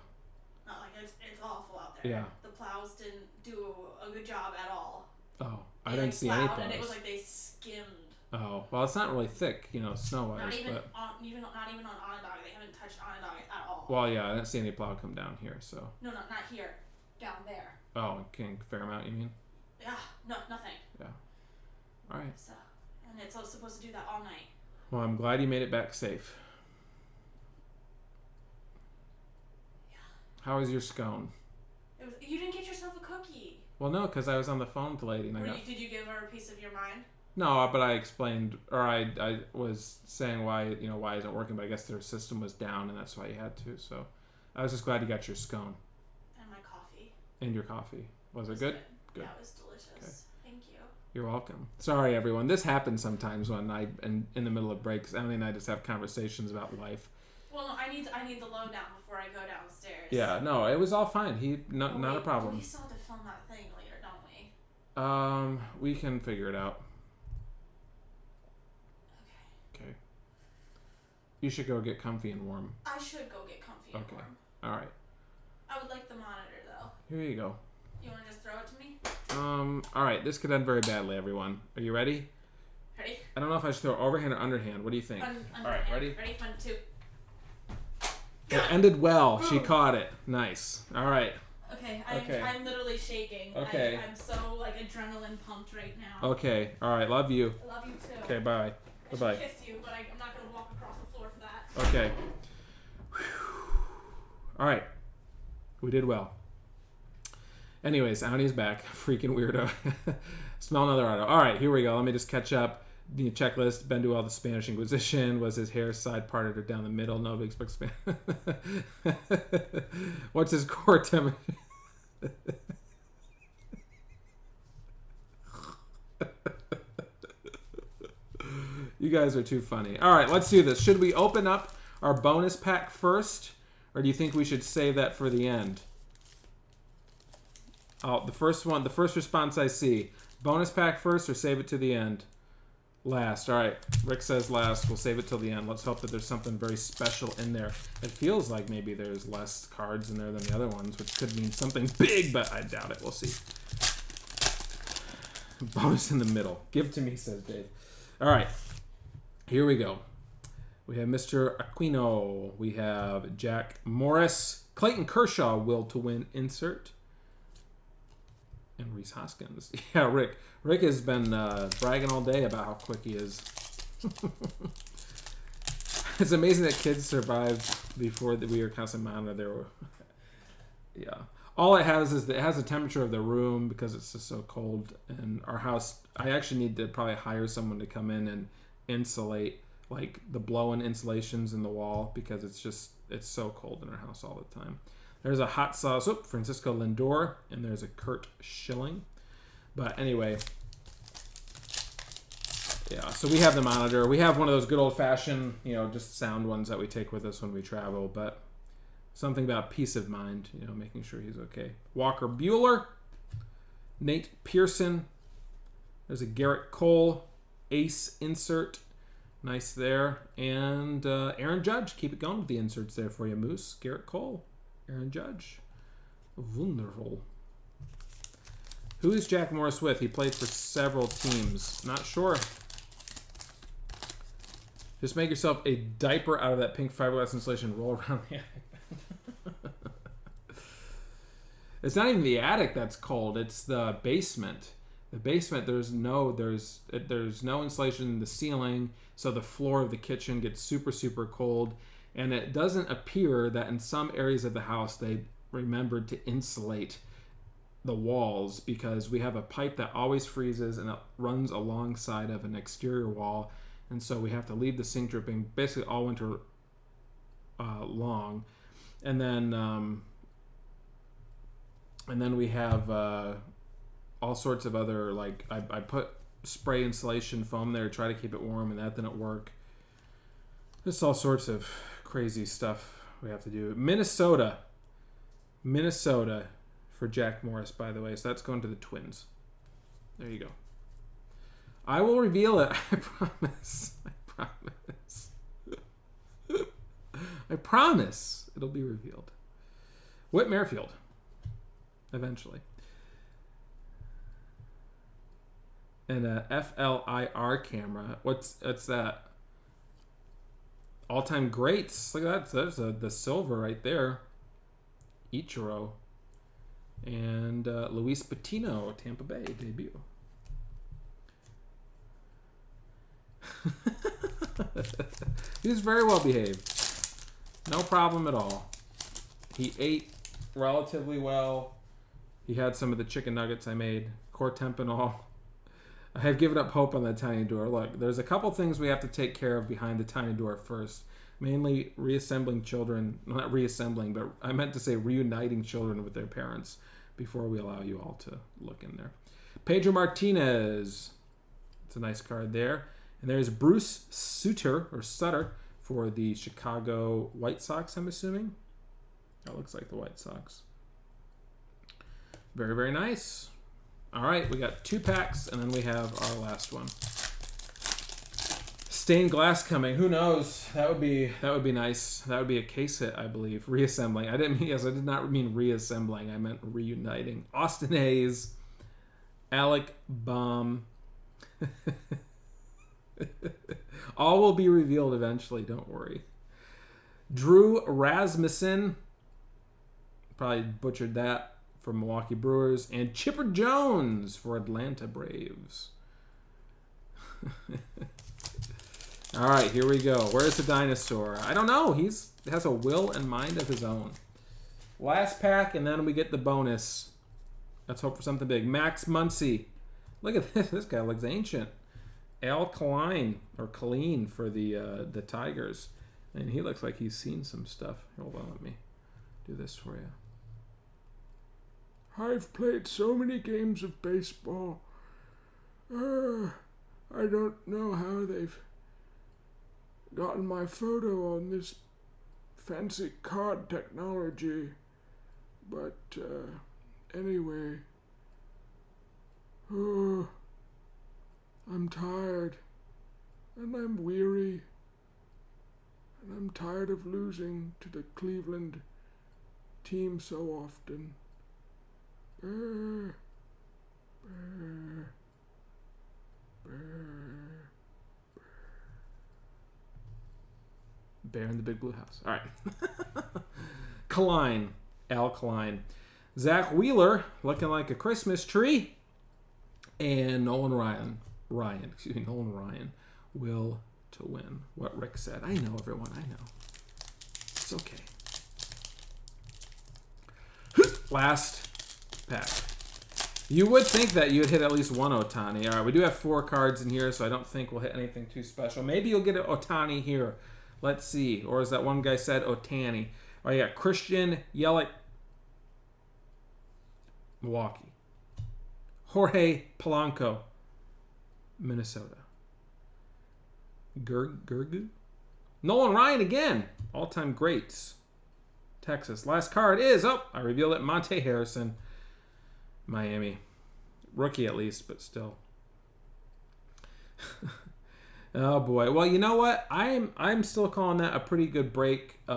B: Not like it's awful out there.
A: Yeah.
B: The plows didn't do a good job at all.
A: Oh, I didn't see any plows.
B: And it was like they skimmed.
A: Oh, well, it's not really thick, snow-wise.
B: Not even
A: but...
B: on Onondaga. They haven't touched Onondaga at all.
A: Well, yeah, I didn't see any plow come down here, so.
B: No, not here. Down there.
A: Oh, King Fairmount, you mean?
B: Yeah, no, nothing.
A: Yeah. All right.
B: So, and it's supposed to do that all night.
A: Well, I'm glad you made it back safe.
B: Yeah.
A: How was your scone?
B: You didn't get yourself a cookie.
A: Well, no, because I was on the phone with the lady. And
B: Did you give her a piece of your mind?
A: No, but I explained, or I was saying why isn't it working, but I guess their system was down, and that's why you had to. So I was just glad you got your scone.
B: And my coffee.
A: And your coffee. Was it good? Good.
B: Yeah, it was delicious. Okay. Thank you.
A: You're welcome. Sorry, everyone. This happens sometimes when in the middle of breaks. Emily and I just have conversations about life.
B: Well, no, I need the lowdown before I go downstairs.
A: Yeah, no, it was all fine. Not a problem.
B: We still have to film that thing later, don't we?
A: We can figure it out. Okay. You should go get comfy and warm.
B: I should go get comfy and warm.
A: All right.
B: I would like the monitor, though.
A: Here you go.
B: You want to just throw it to me?
A: All right. This could end very badly, everyone. Are you ready?
B: Ready?
A: I don't know if I should throw overhand or underhand. What do you think?
B: Underhand.
A: All right, ready?
B: Ready? 1, 2.
A: It ended well.
B: Boom.
A: She caught it. Nice. All right.
B: Okay.
A: Okay.
B: I'm literally shaking.
A: Okay.
B: I'm so adrenaline pumped right now.
A: Okay. All right. Love you.
B: I love you too.
A: Okay. Bye. Bye-bye.
B: I should kiss you, but I'm not going to walk across the floor for that.
A: Okay. All right. We did well. Anyways, Auntie's back. Freaking weirdo. Smell another auto. All right, here we go. Let me just catch up. The checklist. Ben do all the Spanish Inquisition. Was his hair side parted or down the middle? Nobody expects Spanish. What's his core temperature? You guys are too funny. All right, let's do this. Should we open up our bonus pack first, or do you think we should save that for the end? Oh, the first response I see. Bonus pack first or save it to the end? Last. All right. Rick says last. We'll save it till the end. Let's hope that there's something very special in there. It feels like maybe there's less cards in there than the other ones, which could mean something big, but I doubt it. We'll see. Bonus in the middle. Give to me, says Dave. All right. Here we go. We have Mr. Aquino. We have Jack Morris. Clayton Kershaw, will to win insert. And Reese Hoskins. Yeah, Rick. Rick has been bragging all day about how quick he is. It's amazing that kids survived before we were constantly monitored. Yeah. All it has is that it has the temperature of the room because it's just so cold. And our house, I actually need to probably hire someone to come in and insulate like the blow-in insulations in the wall because it's so cold in our house all the time. There's a hot sauce, Francisco Lindor, and there's a Kurt Schilling. But anyway, yeah, so we have the monitor. We have one of those good old-fashioned, just sound ones that we take with us when we travel, but something about peace of mind, making sure he's okay. Walker Bueller, Nate Pearson, there's a Garrett Cole, ace insert, nice there, and Aaron Judge, keep it going with the inserts there for you, Moose. Garrett Cole, Aaron Judge, wonderful. Who is Jack Morris with? He played for several teams. Not sure. Just make yourself a diaper out of that pink fiberglass insulation. Roll around the attic. It's not even the attic that's cold. It's the basement. The basement, there's no insulation in the ceiling, so the floor of the kitchen gets super, super cold. And it doesn't appear that in some areas of the house they remembered to insulate the walls, because we have a pipe that always freezes and it runs alongside of an exterior wall, and so we have to leave the sink dripping basically all winter long. And then we have all sorts of other, like I put spray insulation foam there to try to keep it warm, and that didn't work. Just all sorts of crazy stuff we have to do. Minnesota for Jack Morris, by the way. So that's going to the Twins. There you go. I will reveal it. I promise. I promise it'll be revealed. Whit Merrifield. Eventually. And a FLIR camera. What's that? All-time greats. Look at that. There's the silver right there. Ichiro. And Luis Patino, Tampa Bay debut. He was very well behaved. No problem at all. He ate relatively well. He had some of the chicken nuggets I made. Cortemp and all. I have given up hope on the tiny door. Look, there's a couple things we have to take care of behind the tiny door first. Mainly reassembling children. Not reassembling, but I meant to say reuniting children with their parents before we allow you all to look in there. Pedro Martinez. It's a nice card there. And there's Bruce Sutter for the Chicago White Sox, I'm assuming. That looks like the White Sox. Very, very nice. All right, we got 2 packs, and then we have our last one. Stained glass coming. Who knows? That would be nice. That would be a case hit, I believe. Reassembling. I did not mean reassembling. I meant reuniting. Austin Hayes, Alec Baum. All will be revealed eventually. Don't worry. Drew Rasmussen. Probably butchered that. For Milwaukee Brewers, and Chipper Jones for Atlanta Braves. All right, here we go. Where's the dinosaur? I don't know. He has a will and mind of his own. Last pack, and then we get the bonus. Let's hope for something big. Max Muncy. Look at this. This guy looks ancient. Al Kaline for the Tigers, and he looks like he's seen some stuff. Hold on, let me do this for you. I've played so many games of baseball. I don't know how they've gotten my photo on this fancy card technology. But anyway. I'm tired. And I'm weary. And I'm tired of losing to the Cleveland team so often. Bear in the Big Blue House. All right. Al Kaline. Zach Wheeler, looking like a Christmas tree. And Nolan Ryan will to win. What Rick said. I know, everyone. I know. It's okay. Last pack. You would think that you'd hit at least one Ohtani. All right, we do have 4 cards in here, so I don't think we'll hit anything too special. Maybe you'll get an Ohtani here. Let's see. Or as that one guy said, Otani. All right, you got Christian Yelich, Milwaukee. Jorge Polanco, Minnesota. Gergu? Nolan Ryan again. All-time greats. Texas. Last card is, I revealed it, Monte Harrison, Miami. Rookie at least, but still. Oh boy. Well, you know what? I'm still calling that a pretty good break. A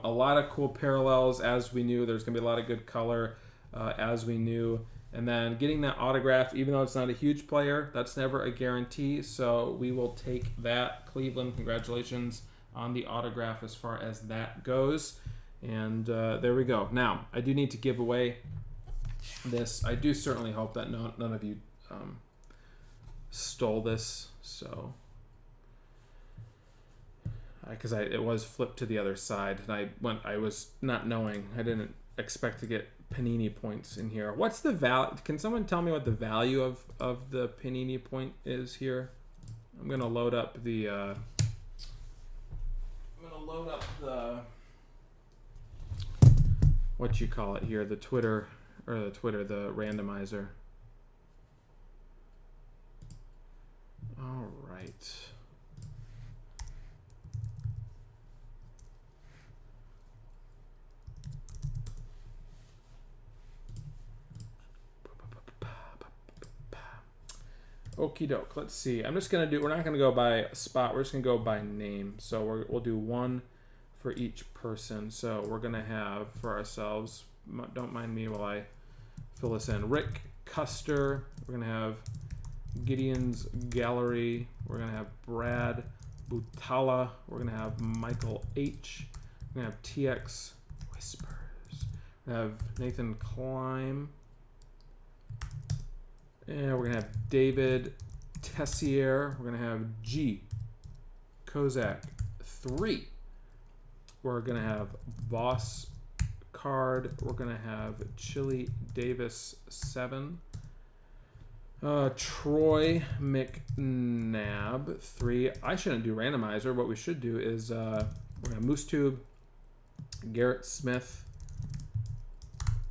A: lot of cool parallels, as we knew. There's going to be a lot of good color, as we knew. And then getting that autograph, even though it's not a huge player, that's never a guarantee. So we will take that. Cleveland, congratulations on the autograph as far as that goes. And there we go. Now, I do need to give away this. I do certainly hope that none of you stole this. So, because it was flipped to the other side, and I was not knowing. I didn't expect to get Panini points in here. What's the value? Can someone tell me what the value of the Panini point is here? I'm gonna load up the. What you call it here? The the randomizer. All right. Okie doke. Let's see. I'm just gonna do. We're not gonna go by spot. We're just gonna go by name. So we'll do one for each person. So we're gonna have for ourselves. Don't mind me while I fill this in. Rick Custer. We're gonna have Gideon's Gallery. We're gonna have Brad Butala. We're gonna have Michael H. We're gonna have TX Whispers. We're gonna have Nathan Klein. And we're going to have David Tessier. We're going to have G. Kozak 3. We're going to have Boss Card. We're going to have Chili Davis 7. Troy McNabb 3. I shouldn't do randomizer. What we should do is we're going to have Moose Tube. Garrett Smith.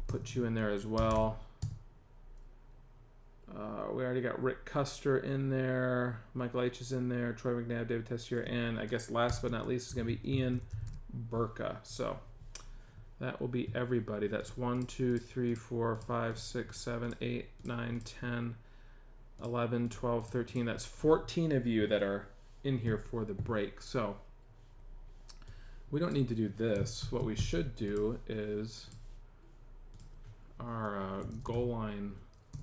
A: Put you in there as well. We already got Rick Custer in there. Michael H is in there. Troy McNabb, David Tessier, and I guess last but not least is going to be Ian Burka. So that will be everybody. That's 1, 2, 3, 4, 5, 6, 7, 8, 9, 10, 11, 12, 13. That's 14 of you that are in here for the break. So we don't need to do this. What we should do is our goal line.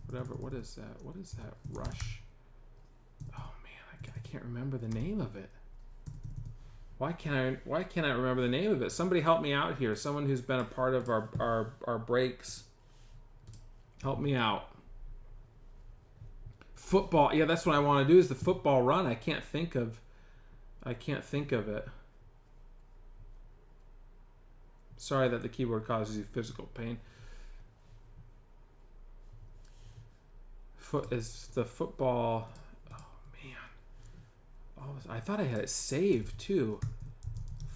A: Whatever. What is that? What is that? Rush. Oh man, I can't remember the name of it. Why can't I remember the name of it? Somebody help me out here. Someone who's been a part of our breaks. Help me out. Football. Yeah, that's what I want to do. Is the football run? I can't think of it. Sorry that the keyboard causes you physical pain. Is the football? Oh man! Oh, I thought I had it saved too.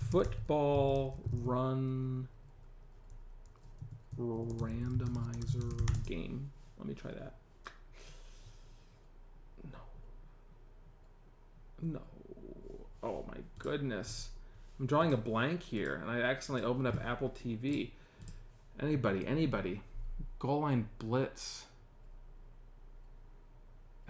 A: Football run randomizer game. Let me try that. No. Oh my goodness! I'm drawing a blank here, and I accidentally opened up Apple TV. Anybody? Goal line blitz.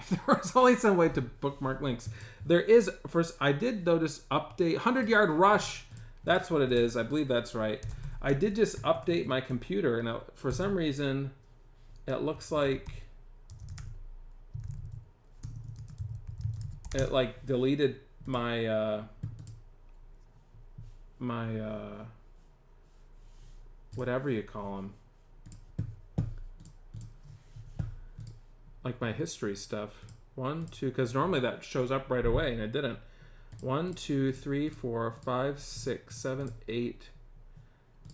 A: There was only some way to bookmark links. There is, first, I did notice update, 100-yard rush. That's what it is. I believe that's right. I did just update my computer, and for some reason, it looks like it like deleted my whatever you call them. Like my history stuff. 1, 2, because normally that shows up right away, and it didn't. 1, 2, 3, 4, 5, 6, 7, 8,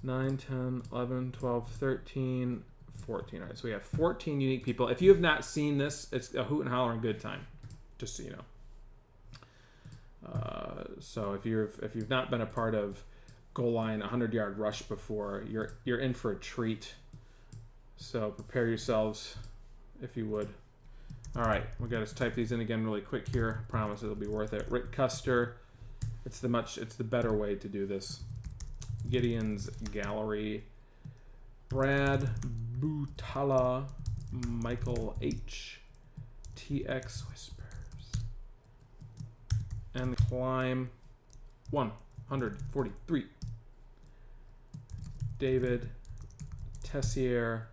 A: 9, 10, 11, 12, 13, 14. All right, so we have 14 unique people. If you have not seen this, it's a hoot and holler and good time, just so you know. So if you've not been a part of goal line 100-yard rush before, you're in for a treat. So prepare yourselves, if you would. All right, we got to type these in again really quick here. I promise it'll be worth it. Rick Custer. It's the better way to do this. Gideon's Gallery. Brad Butala. Michael H. TX Whispers. And Climb 143. David Tessier.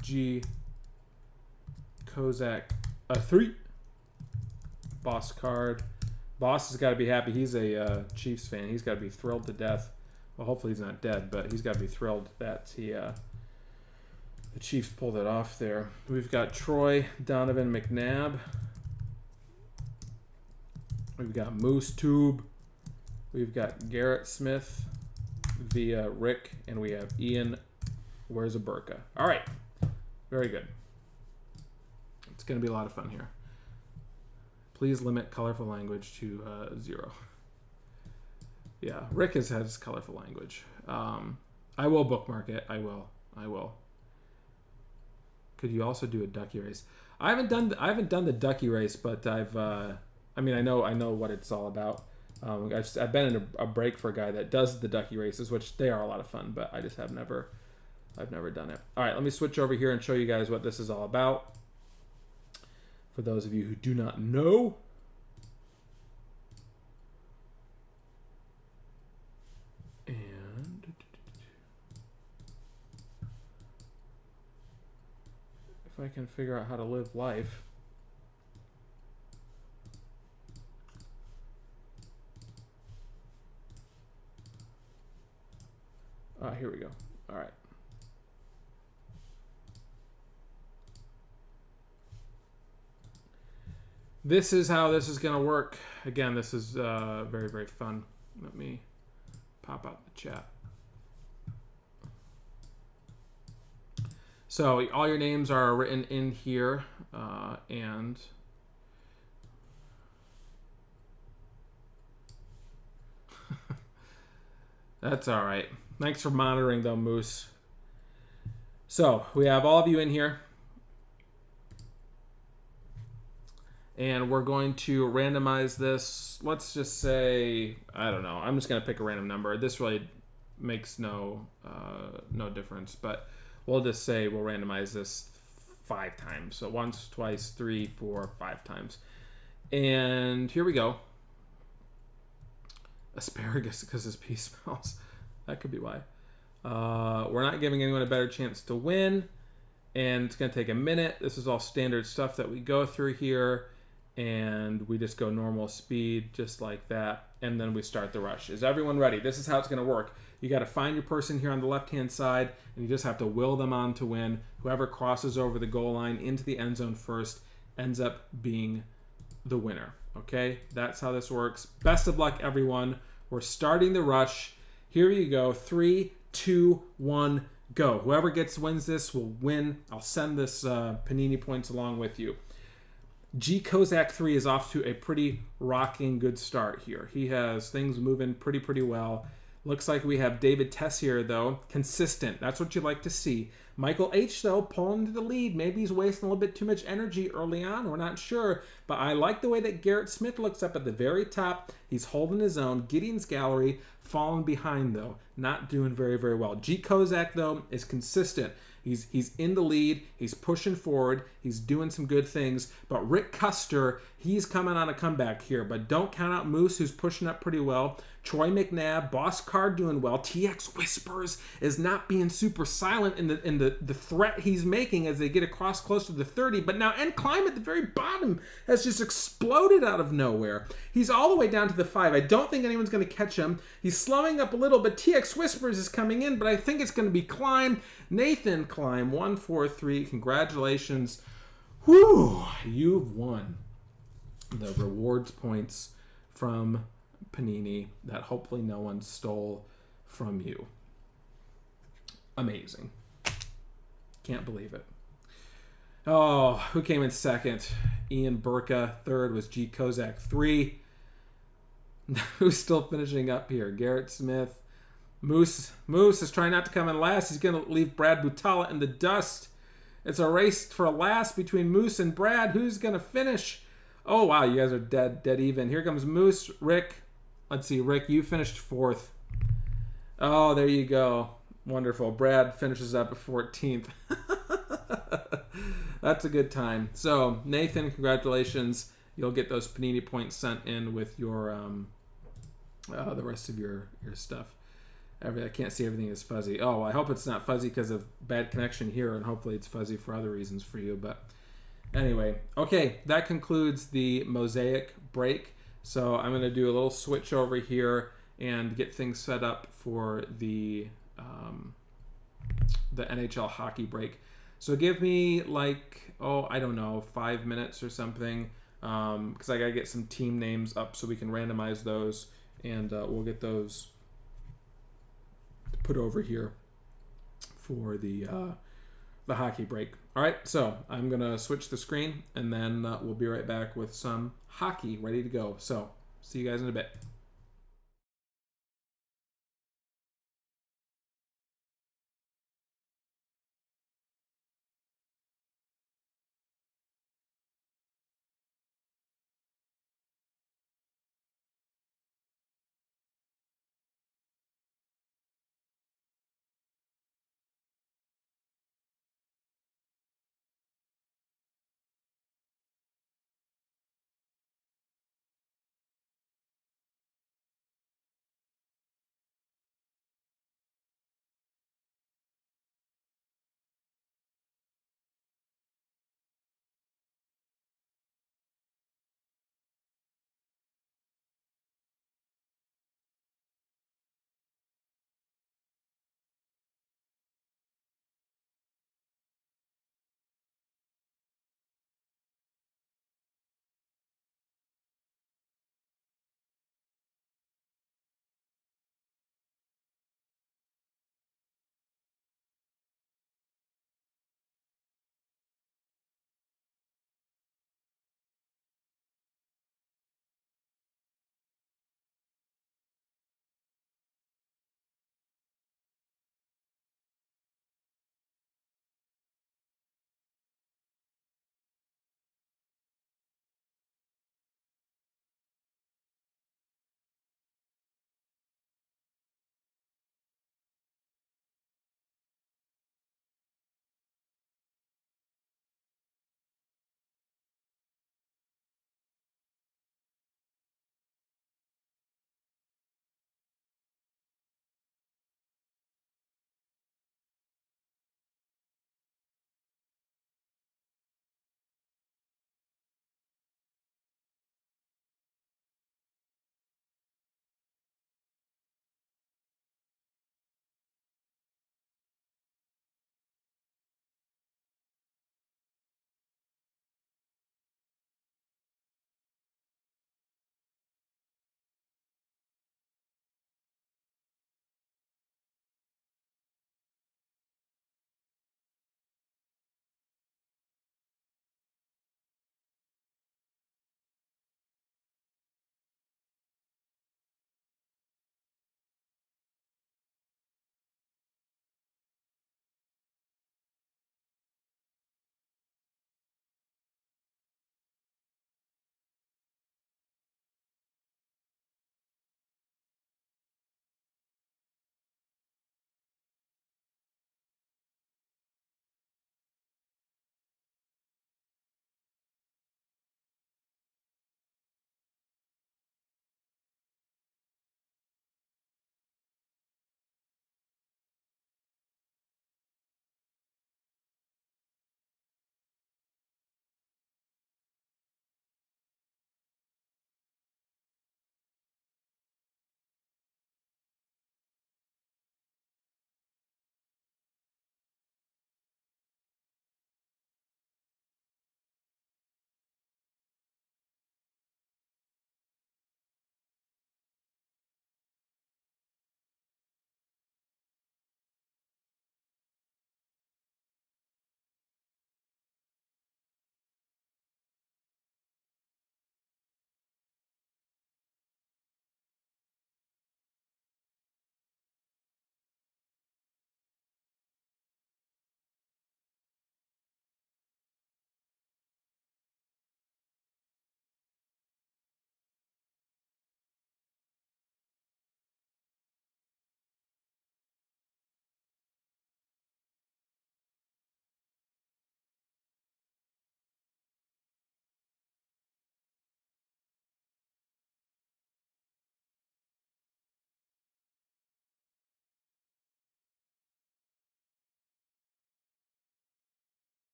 A: G. Kozak 3. Boss Card. Boss has got to be happy. He's a Chiefs fan. He's got to be thrilled to death. Well, hopefully he's not dead, but he's got to be thrilled that the Chiefs pulled it off there. We've got Troy Donovan McNabb. We've got Moose Tube. We've got Garrett Smith via Rick, and we have Ian. Where's a burqa? All right. Very good. It's going to be a lot of fun here. Please limit colorful language to 0. Yeah, Rick has colorful language. I will bookmark it. I will. Could you also do a ducky race? I haven't done the ducky race, but I know what it's all about. I've been in a break for a guy that does the ducky races, which they are a lot of fun, but I just I've never done it. All right, let me switch over here and show you guys what this is all about. For those of you who do not know. And if I can figure out how to live life. Here we go. All right. This is how this is going to work. Again, this is very, very fun. Let me pop out the chat. So all your names are written in here, and that's all right. Thanks for monitoring, though, Moose. So we have all of you in here. And we're going to randomize this. Let's just say, I don't know. I'm just going to pick a random number. This really makes no difference. But we'll just say we'll randomize this 5 times. So once, twice, 3, 4, 5 times. And here we go. Asparagus because his pee smells. That could be why. We're not giving anyone a better chance to win. And it's going to take a minute. This is all standard stuff that we go through here. And we just go normal speed, just like that. And then we start the rush. Is everyone ready? This is how it's going to work. You got to find your person here on the left-hand side, and you just have to will them on to win. Whoever crosses over the goal line into the end zone first ends up being the winner. Okay? That's how this works. Best of luck, everyone. We're starting the rush. Here you go. 3, 2, 1, go. Whoever wins this will win. I'll send this Panini points along with you. G Kozak 3 is off to a pretty rocking good start here. He has things moving pretty well. Looks like we have David Tessier, though. Consistent. That's what you like to see. Michael H., though, pulling to the lead. Maybe he's wasting a little bit too much energy early on. We're not sure. But I like the way that Garrett Smith looks up at the very top. He's holding his own. Gideon's Gallery falling behind, though. Not doing very, very well. G Kozak, though, is consistent. He's in the lead. He's pushing forward. He's doing some good things. But Rick Custer, he's coming on a comeback here. But don't count out Moose, who's pushing up pretty well. Troy McNabb, Boss Card doing well. TX Whispers is not being super silent in the threat he's making as they get across close to the 30. But now End Climb at the very bottom has just exploded out of nowhere. He's all the way down to the 5. I don't think anyone's going to catch him. He's slowing up a little, but TX Whispers is coming in. But I think it's going to be Climb. Nathan Climb, 143. Congratulations. Whew, you've won the rewards points from Panini that hopefully no one stole from you. Amazing. Can't believe it. Oh, who came in second? Ian Burqa. Third was G Kozak 3. Who's still finishing up here? Garrett Smith. Moose is trying not to come in last. He's going to leave Brad Butala in the dust. It's a race for last between Moose and Brad. Who's going to finish? Oh, wow, you guys are dead even. Here comes Moose, Rick. Let's see, Rick, you finished 4th. Oh, there you go. Wonderful. Brad finishes up at 14th. That's a good time. So, Nathan, congratulations. You'll get those Panini points sent in with your the rest of your stuff. I can't see everything is fuzzy. Oh, I hope it's not fuzzy because of bad connection here, and hopefully it's fuzzy for other reasons for you. But anyway, okay, that concludes the Mosaic break. So I'm going to do a little switch over here and get things set up for the NHL hockey break. So give me I don't know, 5 minutes or something, because I got to get some team names up so we can randomize those. and we'll get those put over here for the hockey break. All right, so I'm gonna switch the screen, and then we'll be right back with some hockey ready to go. So see you guys in a bit.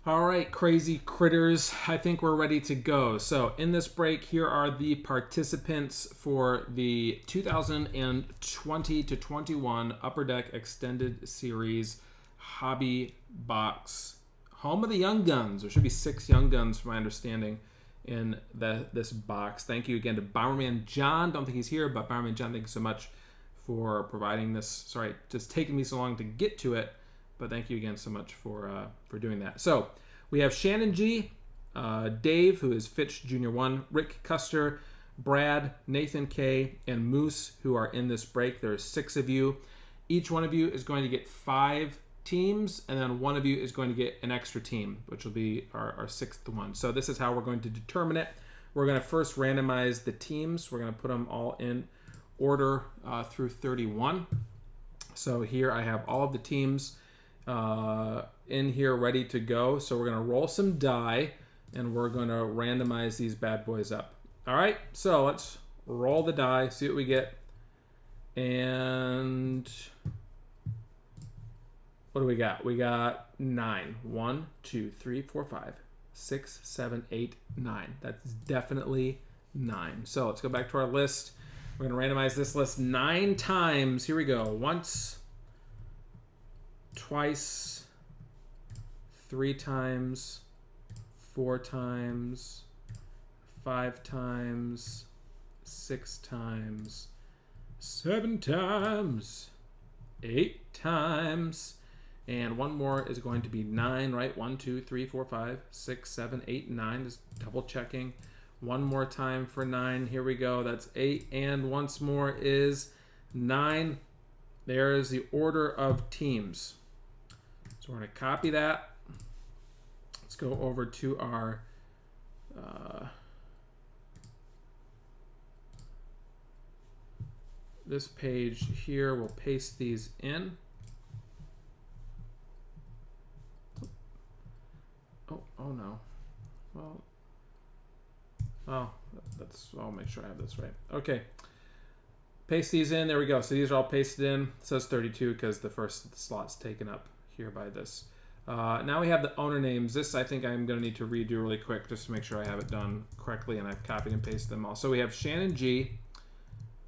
A: All right, crazy critters. I think we're ready to go. So in this break, here are the participants for the 2020 to 21 Upper Deck Extended Series Hobby Box. Home of the Young Guns. There should be 6 Young Guns, from my understanding, in this box. Thank you again to Bomberman John. Don't think he's here, but Bomberman John, thank you so much for providing this. Sorry, just taking me so long to get to it. But thank you again so much for doing that. So we have Shannon G, Dave, who is Fitch Jr. 1, Rick Custer, Brad, Nathan K, and Moose, who are in this break. There's 6 of you. Each one of you is going to get 5 teams, and then one of you is going to get an extra team, which will be our 6th one. So this is how we're going to determine it. We're going to first randomize the teams. We're going to put them all in order through 31. So here I have all of the teams in here ready to go. So we're going to roll some die and we're going to randomize these bad boys up. All right, so let's roll the die, see what we get. And what do we got? We got 9. 1, 2, 3, 4, 5, 6, 7, 8, 9. That's definitely 9. So let's go back to our list. We're going to randomize this list 9 times. Here we go. Once, twice, 3 times, 4 times, 5 times, 6 times, 7 times, 8 times, and one more is going to be 9, right? 1, 2, 3, 4, 5, 6, 7, 8, 9. Just double checking. One more time for 9. Here we go. That's 8, and once more is 9. There is the order of teams. So we're going to copy that. Let's go over to our this page here. We'll paste these in. Oh no. Well, I'll make sure I have this right. Okay. Paste these in. There we go. So these are all pasted in. It says 32 because the first slot's taken up here by this. Now we have the owner names. This I think I'm going to need to redo really quick just to make sure I have it done correctly and I've copied and pasted them all. So we have Shannon G.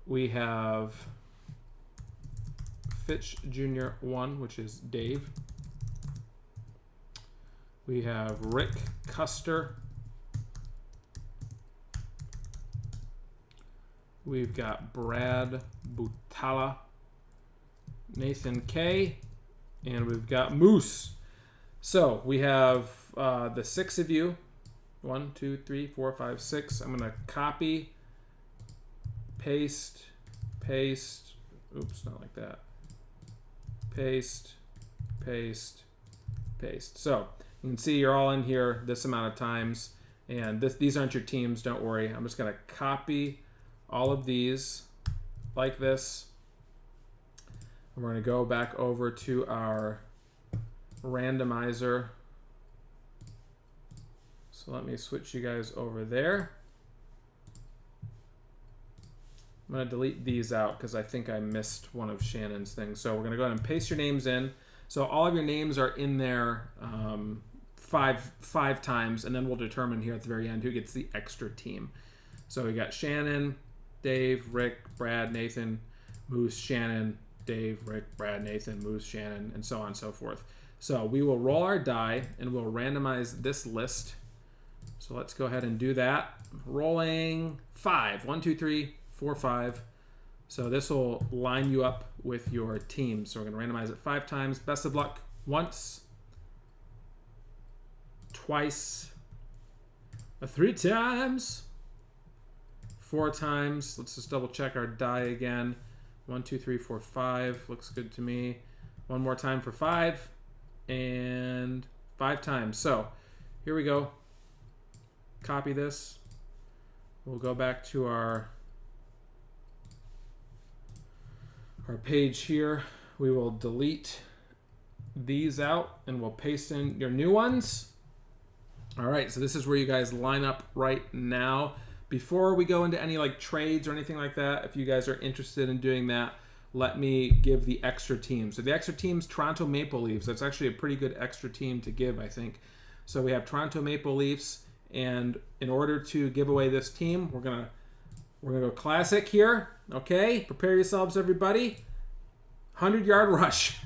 A: We have Fitch Jr. 1, which is Dave. We have Rick Custer. We've got Brad Butala, Nathan K, and we've got Moose. So we have the 6 of you. 1, 2, 3, 4, 5, 6. I'm going to copy, paste. Oops, not like that. Paste. So you can see you're all in here this amount of times, and these aren't your teams. Don't worry. I'm just going to copy all of these like this. And we're going to go back over to our randomizer. So let me switch you guys over there. I'm going to delete these out because I think I missed one of Shannon's things. So we're going to go ahead and paste your names in. So all of your names are in there five times, and then we'll determine here at the very end who gets the extra team. So we got Shannon, Dave, Rick, Brad, Nathan, Moose, Shannon, Dave, Rick, Brad, Nathan, Moose, Shannon, and so on and so forth. So we will roll our die and we'll randomize this list. So let's go ahead and do that. Rolling 5. 1, 2, 3, 4, 5. So this will line you up with your team. So we're going to randomize it 5 times. Best of luck. Once, twice, 3 times, 4 times. Let's just double check our die again. 1, 2, 3, 4, 5. Looks good to me. One more time for 5. And 5 times. So here we go. Copy this. We'll go back to our page here. We will delete these out and we'll paste in your new ones. All right, so this is where you guys line up right now. Before we go into any like trades or anything like that, if you guys are interested in doing that, let me give the extra team. So the extra team's Toronto Maple Leafs. That's actually a pretty good extra team to give, I think. So we have Toronto Maple Leafs, and in order to give away this team, we're gonna go classic here. Okay, prepare yourselves, everybody. 100-yard rush.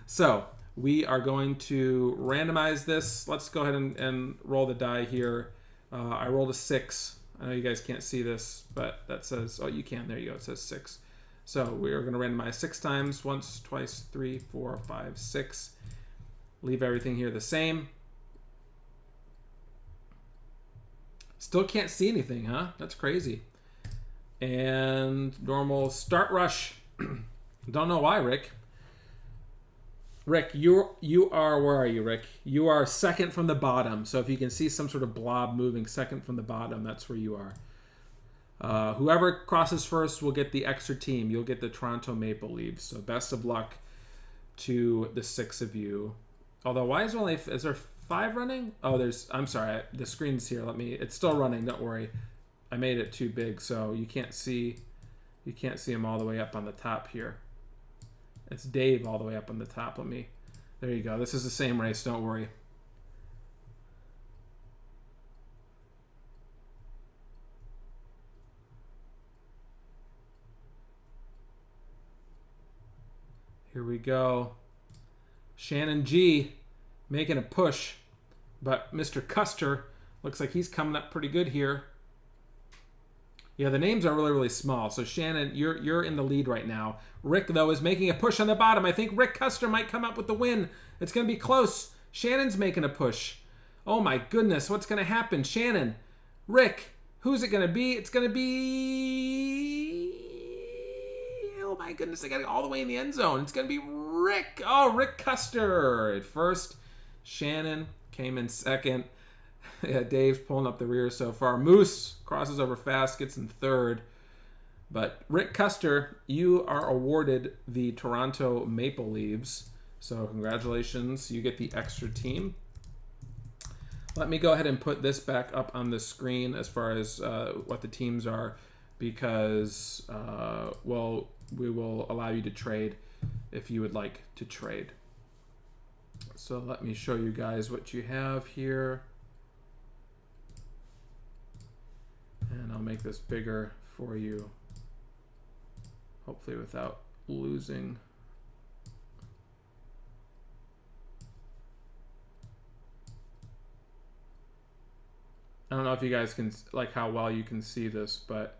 A: So we are going to randomize this. Let's go ahead and roll the die here. I rolled a 6. I know you guys can't see this, but that says, oh, you can. There you go. It says 6. So we are going to randomize 6 times. Once, twice, 3, 4, 5, 6. Leave everything here the same. Still can't see anything, huh? That's crazy. And normal start rush. Don't know why, Rick. Rick, you are, where are you, Rick? You are second from the bottom. So if you can see some sort of blob moving second from the bottom, that's where you are. Whoever crosses first will get the extra team. You'll get the Toronto Maple Leafs. So best of luck to the 6 of you. Although, why is there 5 running? Oh, I'm sorry, the screen's here. It's still running, don't worry. I made it too big, so you can't see them all the way up on the top here. It's Dave all the way up on the top. There you go. This is the same race, don't worry. Here we go. Shannon G making a push, but Mr. Custer looks like he's coming up pretty good here. Yeah, the names are really, really small. So Shannon, you're in the lead right now. Rick, though, is making a push on the bottom. I think Rick Custer might come up with the win. It's going to be close. Shannon's making a push. Oh, my goodness. What's going to happen? Shannon, Rick, who's it going to be? It's going to be... Oh, my goodness. I got to go all the way in the end zone. It's going to be Rick. Oh, Rick Custer at first. Shannon came in second. Yeah, Dave's pulling up the rear so far. Moose crosses over fast, gets in third. But Rick Custer, you are awarded the Toronto Maple Leafs. So congratulations, you get the extra team. Let me go ahead and put this back up on the screen as far as what the teams are, because, we will allow you to trade if you would like to trade. So let me show you guys what you have here. And I'll make this bigger for you, hopefully without losing. I don't know if you guys can, like, how well you can see this, but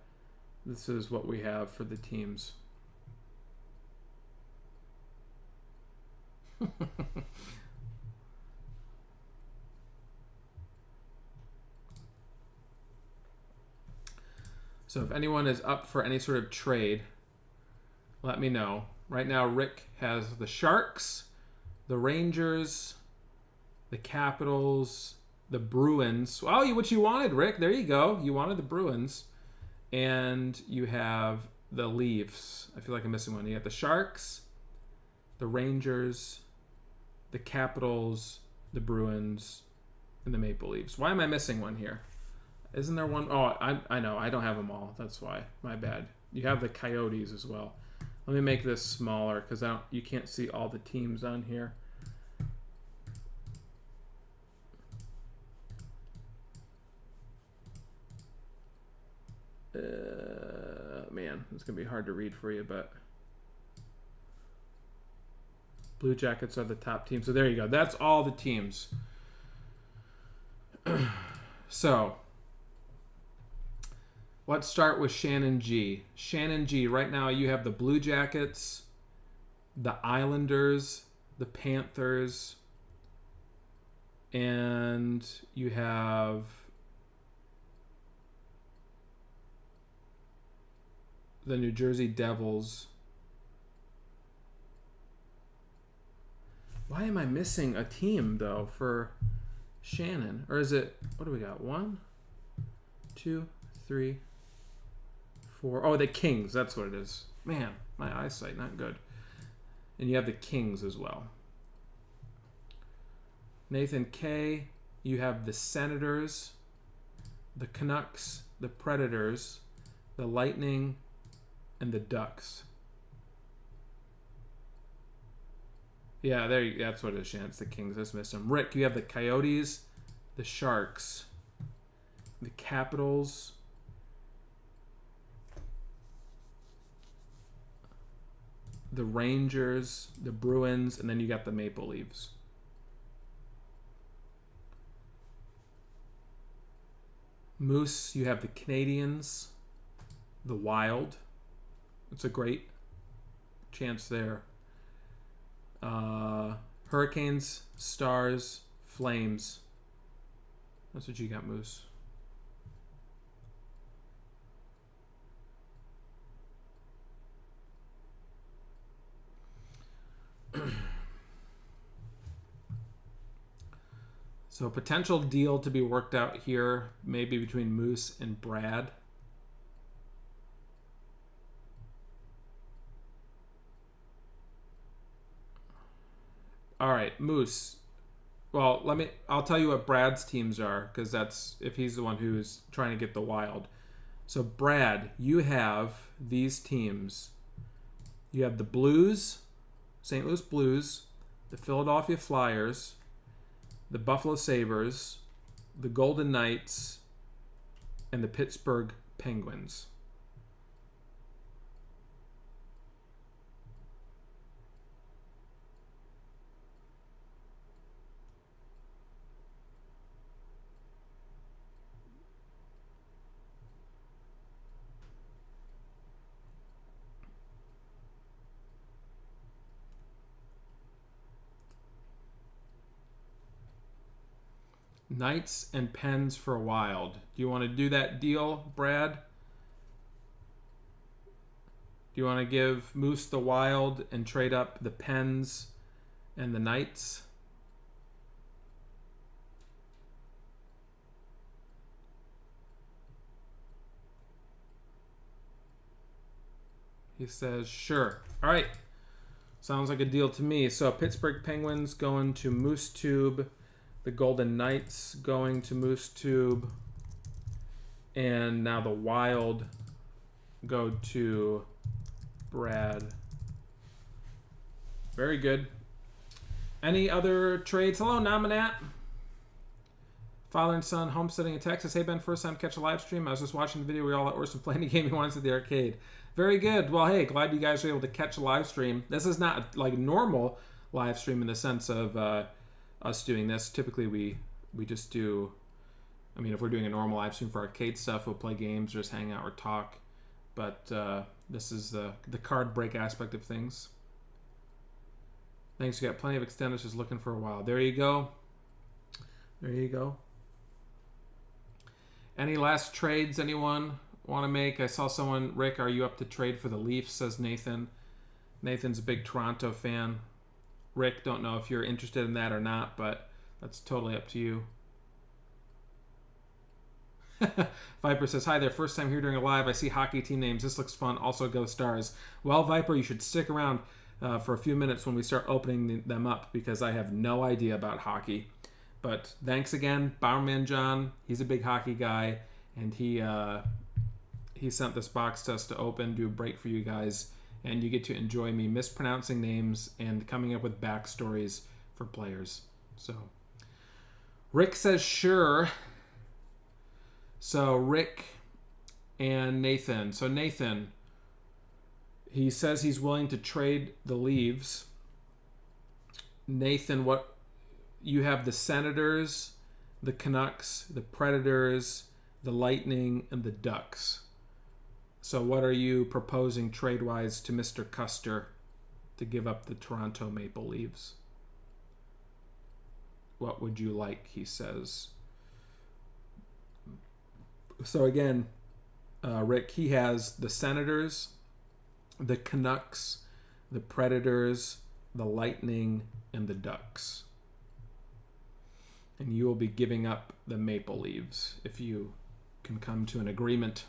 A: this is what we have for the teams. So if anyone is up for any sort of trade, let me know. Right now, Rick has the Sharks, the Rangers, the Capitals, the Bruins. Oh, what you wanted, Rick. There you go. You wanted the Bruins. And you have the Leafs. I feel like I'm missing one. You got the Sharks, the Rangers, the Capitals, the Bruins, and the Maple Leafs. Why am I missing one here? Isn't there one? Oh, I know. I don't have them all. That's why. My bad. You have the Coyotes as well. Let me make this smaller because you can't see all the teams on here. Man, it's going to be hard to read for you, but Blue Jackets are the top team. So there you go. That's all the teams. So let's start with Shannon G. Shannon G, right now you have the Blue Jackets, the Islanders, the Panthers, and you have the New Jersey Devils. Why am I missing a team, though, for Shannon? Or is it, what do we got? 1, 2, 3, 4. Oh, the Kings. That's what it is. Man, my eyesight, not good. And you have the Kings as well. Nathan K, you have the Senators, the Canucks, the Predators, the Lightning, and the Ducks. Yeah, that's what it is, Shan. It's the Kings. I just missed them. Rick, you have the Coyotes, the Sharks, the Capitals, the Rangers, the Bruins, and then you got the Maple Leafs. Moose, you have the Canadians, the Wild. It's a great chance there. Hurricanes, Stars, Flames. That's what you got, Moose. So potential deal to be worked out here, maybe between Moose and Brad. All right, Moose. Well, I'll tell you what Brad's teams are, because that's if he's the one who's trying to get the Wild. So Brad, you have these teams. You have the Blues, St. Louis Blues, the Philadelphia Flyers, the Buffalo Sabres, the Golden Knights, and the Pittsburgh Penguins. Knights and Pens for Wild. Do you want to do that deal, Brad? Do you want to give Moose the Wild and trade up the Pens and the Knights? He says, sure. All right. Sounds like a deal to me. So Pittsburgh Penguins going to Moose Tube. The Golden Knights going to Moose Tube. And now the Wild go to Brad. Very good. Any other trades? Hello, Nominat. Father and son homesteading in Texas. Hey, Ben, first time to catch a live stream. I was just watching the video where we all at Orson playing the game he wants at the arcade. Very good. Well, hey, glad you guys were able to catch a live stream. This is not like normal live stream in the sense of us doing this. Typically, we just do. I mean, if we're doing a normal live stream for arcade stuff, we'll play games, or just hang out or talk. But this is the card break aspect of things. Thanks. You got plenty of extenders just looking for a while. There you go. There you go. Any last trades anyone want to make? I saw someone, Rick, are you up to trade for the Leafs, says Nathan. Nathan's a big Toronto fan. Rick, don't know if you're interested in that or not, but that's totally up to you. Viper says, hi there, first time here during a live. I see hockey team names. This looks fun. Also go Stars. Well, Viper, you should stick around for a few minutes when we start opening them up, because I have no idea about hockey. But thanks again, Bowerman John. He's a big hockey guy, and he sent this box to us to open, do a break for you guys, and you get to enjoy me mispronouncing names and coming up with backstories for players. So, Rick says sure. So Rick and Nathan. So Nathan, he says he's willing to trade the Leaves. Nathan, what you have the Senators, the Canucks, the Predators, the Lightning, and the Ducks. So what are you proposing trade-wise to Mr. Custer to give up the Toronto Maple Leafs? What would you like, he says. So again, Rick, he has the Senators, the Canucks, the Predators, the Lightning, and the Ducks. And you will be giving up the Maple Leaves if you can come to an agreement.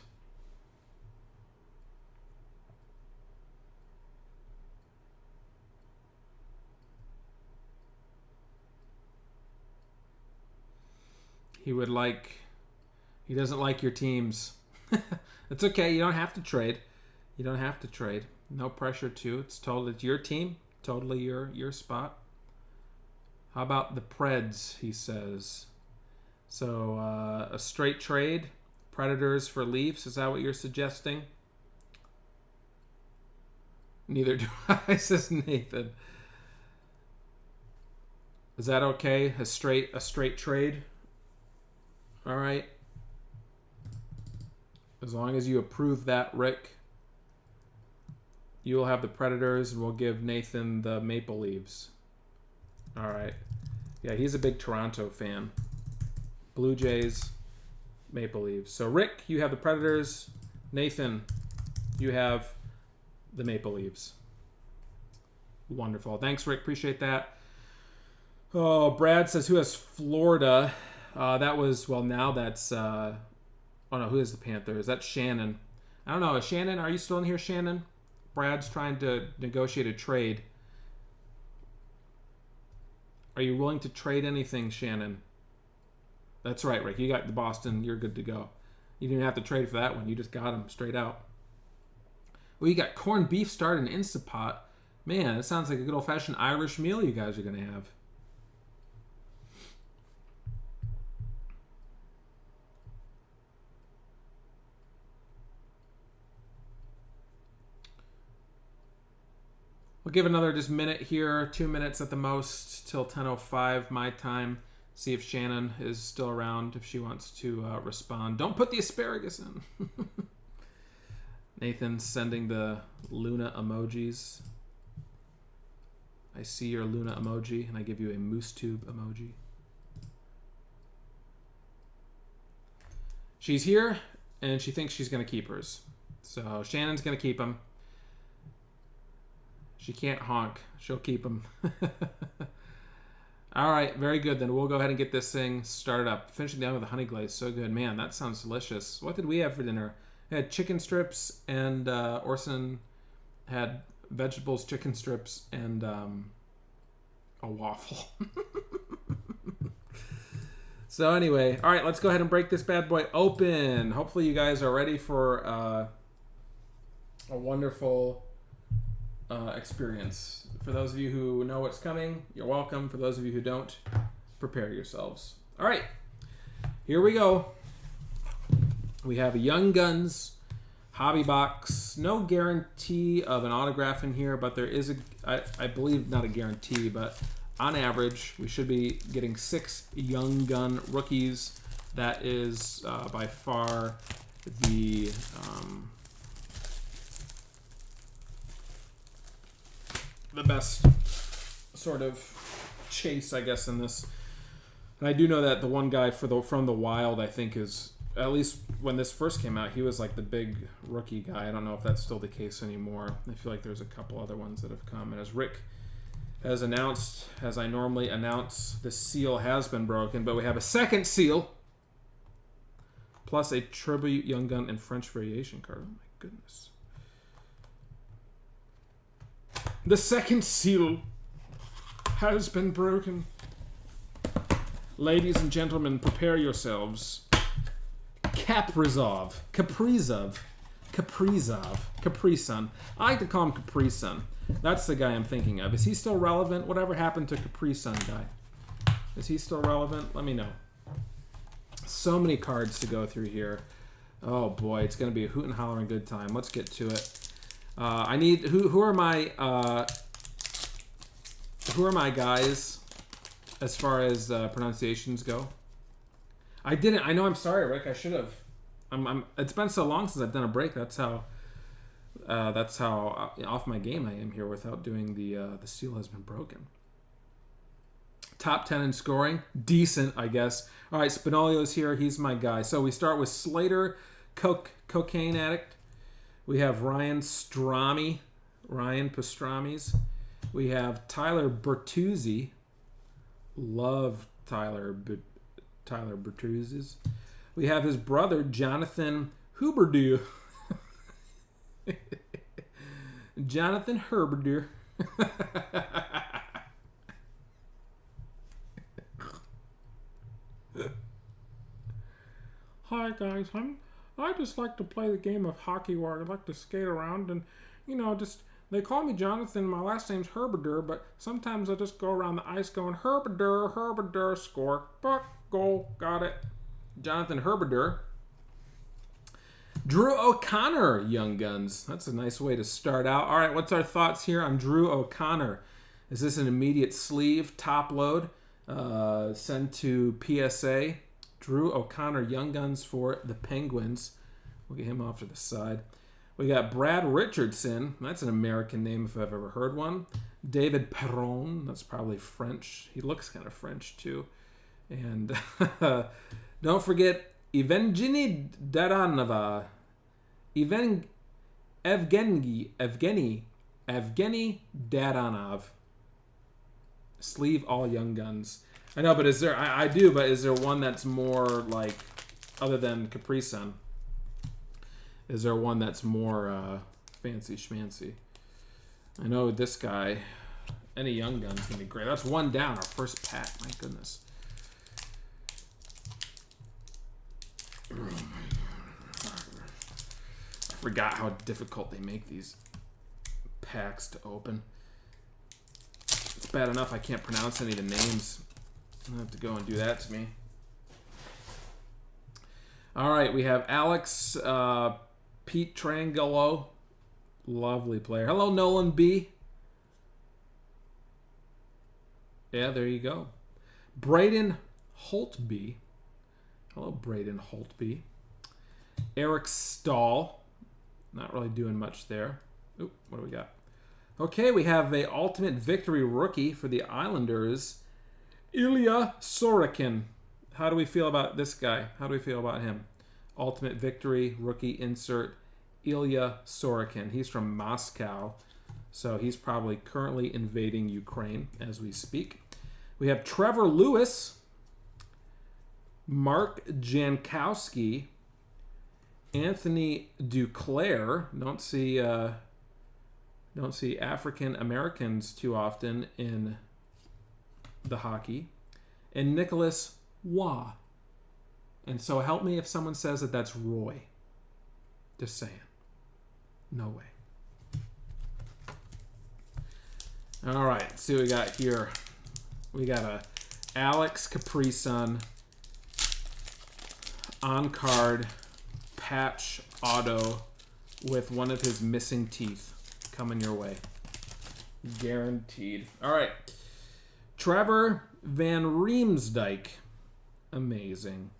A: He doesn't like your teams. It's okay. You don't have to trade. You don't have to trade. No pressure to. It's your team. Totally your spot. How about the Preds, he says. So, a straight trade. Predators for Leafs. Is that what you're suggesting? Neither do I, says Nathan. Is that okay? A straight trade? All right. As long as you approve that, Rick, you will have the Predators, and we'll give Nathan the Maple Leafs. All right. Yeah, he's a big Toronto fan. Blue Jays, Maple Leafs. So, Rick, you have the Predators. Nathan, you have the Maple Leafs. Wonderful. Thanks, Rick. Appreciate that. Oh, Brad says, who has Florida? That was, well, now that's... oh, no, who is the Panthers? That's Shannon. I don't know. Shannon, are you still in here, Shannon? Brad's trying to negotiate a trade. Are you willing to trade anything, Shannon? That's right, Rick. You got the Boston. You're good to go. You didn't have to trade for that one. You just got them straight out. Well, you got corned beef started in Instapot. Man, it sounds like a good old-fashioned Irish meal you guys are going to have. We'll give another just minute here, 2 minutes at the most, till 10:05 my time. See if Shannon is still around, if she wants to respond. Don't put the asparagus in. Nathan's sending the Luna emojis. I see your Luna emoji, and I give you a moose tube emoji. She's here, and she thinks she's going to keep hers. So Shannon's going to keep them. She can't honk. She'll keep them. All right, very good. Then we'll go ahead and get this thing started up. Finishing down with the honey glaze. So good. Man, that sounds delicious. What did we have for dinner? We had chicken strips, and Orson had vegetables, chicken strips, and a waffle. So anyway, all right, let's go ahead and break this bad boy open. Hopefully you guys are ready for a wonderful experience. For those of you who know what's coming, you're welcome. For those of you who don't, prepare yourselves. All right, here we go. We have a Young Guns hobby box. No guarantee of an autograph in here, but there is I believe not a guarantee, but on average, we should be getting 6 Young Gun rookies. That is by far the best sort of chase, I guess, in this. And I do know that the one guy from the Wild, I think, is, at least when this first came out, he was like the big rookie guy. I don't know if that's still the case anymore. I feel like there's a couple other ones that have come. And as Rick has announced, as I normally announce, the seal has been broken, but we have a second seal, plus a tribute Young Gun and French variation card. Oh my goodness. The second seal has been broken. Ladies and gentlemen, prepare yourselves. Kaprizov. Capri-Sun. I like to call him Capri-Sun. That's the guy I'm thinking of. Is he still relevant? Whatever happened to Capri-Sun guy? Is he still relevant? Let me know. So many cards to go through here. Oh boy, it's going to be a hoot and hollering good time. Let's get to it. I need who are my guys as far as pronunciations go? I didn't. I know. I'm sorry, Rick. I should have. It's been so long since I've done a break. That's how off my game I am here without doing the seal has been broken. Top 10 in scoring, decent, I guess. All right, Spinolio's here. He's my guy. So we start with Slater, cocaine addict. We have Ryan Pastrami's. We have Tyler Bertuzzi. Love Tyler Bertuzzi's. We have his brother, Jonathan Huberdeer. Jonathan Huberdeer. Hi guys, I just like to play the game of hockey where I like to skate around and, just They call me Jonathan. My last name's Herberder, but sometimes I just go around the ice going, Herberder, Herberder, score, buck, goal, got it. Jonathan Herberder. Drew O'Connor, Young Guns. That's a nice way to start out. All right, what's our thoughts here on Drew O'Connor? Is this an immediate sleeve, top load, send to PSA? Drew O'Connor, Young Guns for the Penguins. We'll get him off to the side. We got Brad Richardson. That's an American name if I've ever heard one. David Perron. That's probably French. He looks kind of French too. And don't forget Evgeny Daranova. Evgeny Daranov. Sleeve all Young Guns. I know, but is there? I do, but is there one that's more like, other than Capri Sun? Is there one that's more fancy schmancy? I know this guy. Any Young Gun's gonna be great. That's one down. Our first pack. My goodness. I forgot how difficult they make these packs to open. It's bad enough I can't pronounce any of the names. I'll have to go and do that to me. All right, we have Alex Pete Trangelo. Lovely player. Hello, Nolan B. Yeah, there you go. Braden Holtby. Hello, Braden Holtby. Eric Stahl. Not really doing much there. Oop, what do we got? Okay, we have a Ultimate Victory rookie for the Islanders. Ilya Sorokin. How do we feel about this guy? How do we feel about him? Ultimate Victory rookie insert. Ilya Sorokin. He's from Moscow, so he's probably currently invading Ukraine as we speak. We have Trevor Lewis, Mark Jankowski, Anthony Duclair. Don't see African Americans too often in the hockey, and Nicholas Waugh. And so help me if someone says that that's Roy. Just saying. No way. All right, let's see what we got here. We got a Alex Capri Sun on card patch auto with one of his missing teeth coming your way. Guaranteed. All right. Trevor Van Riemsdyk. Amazing.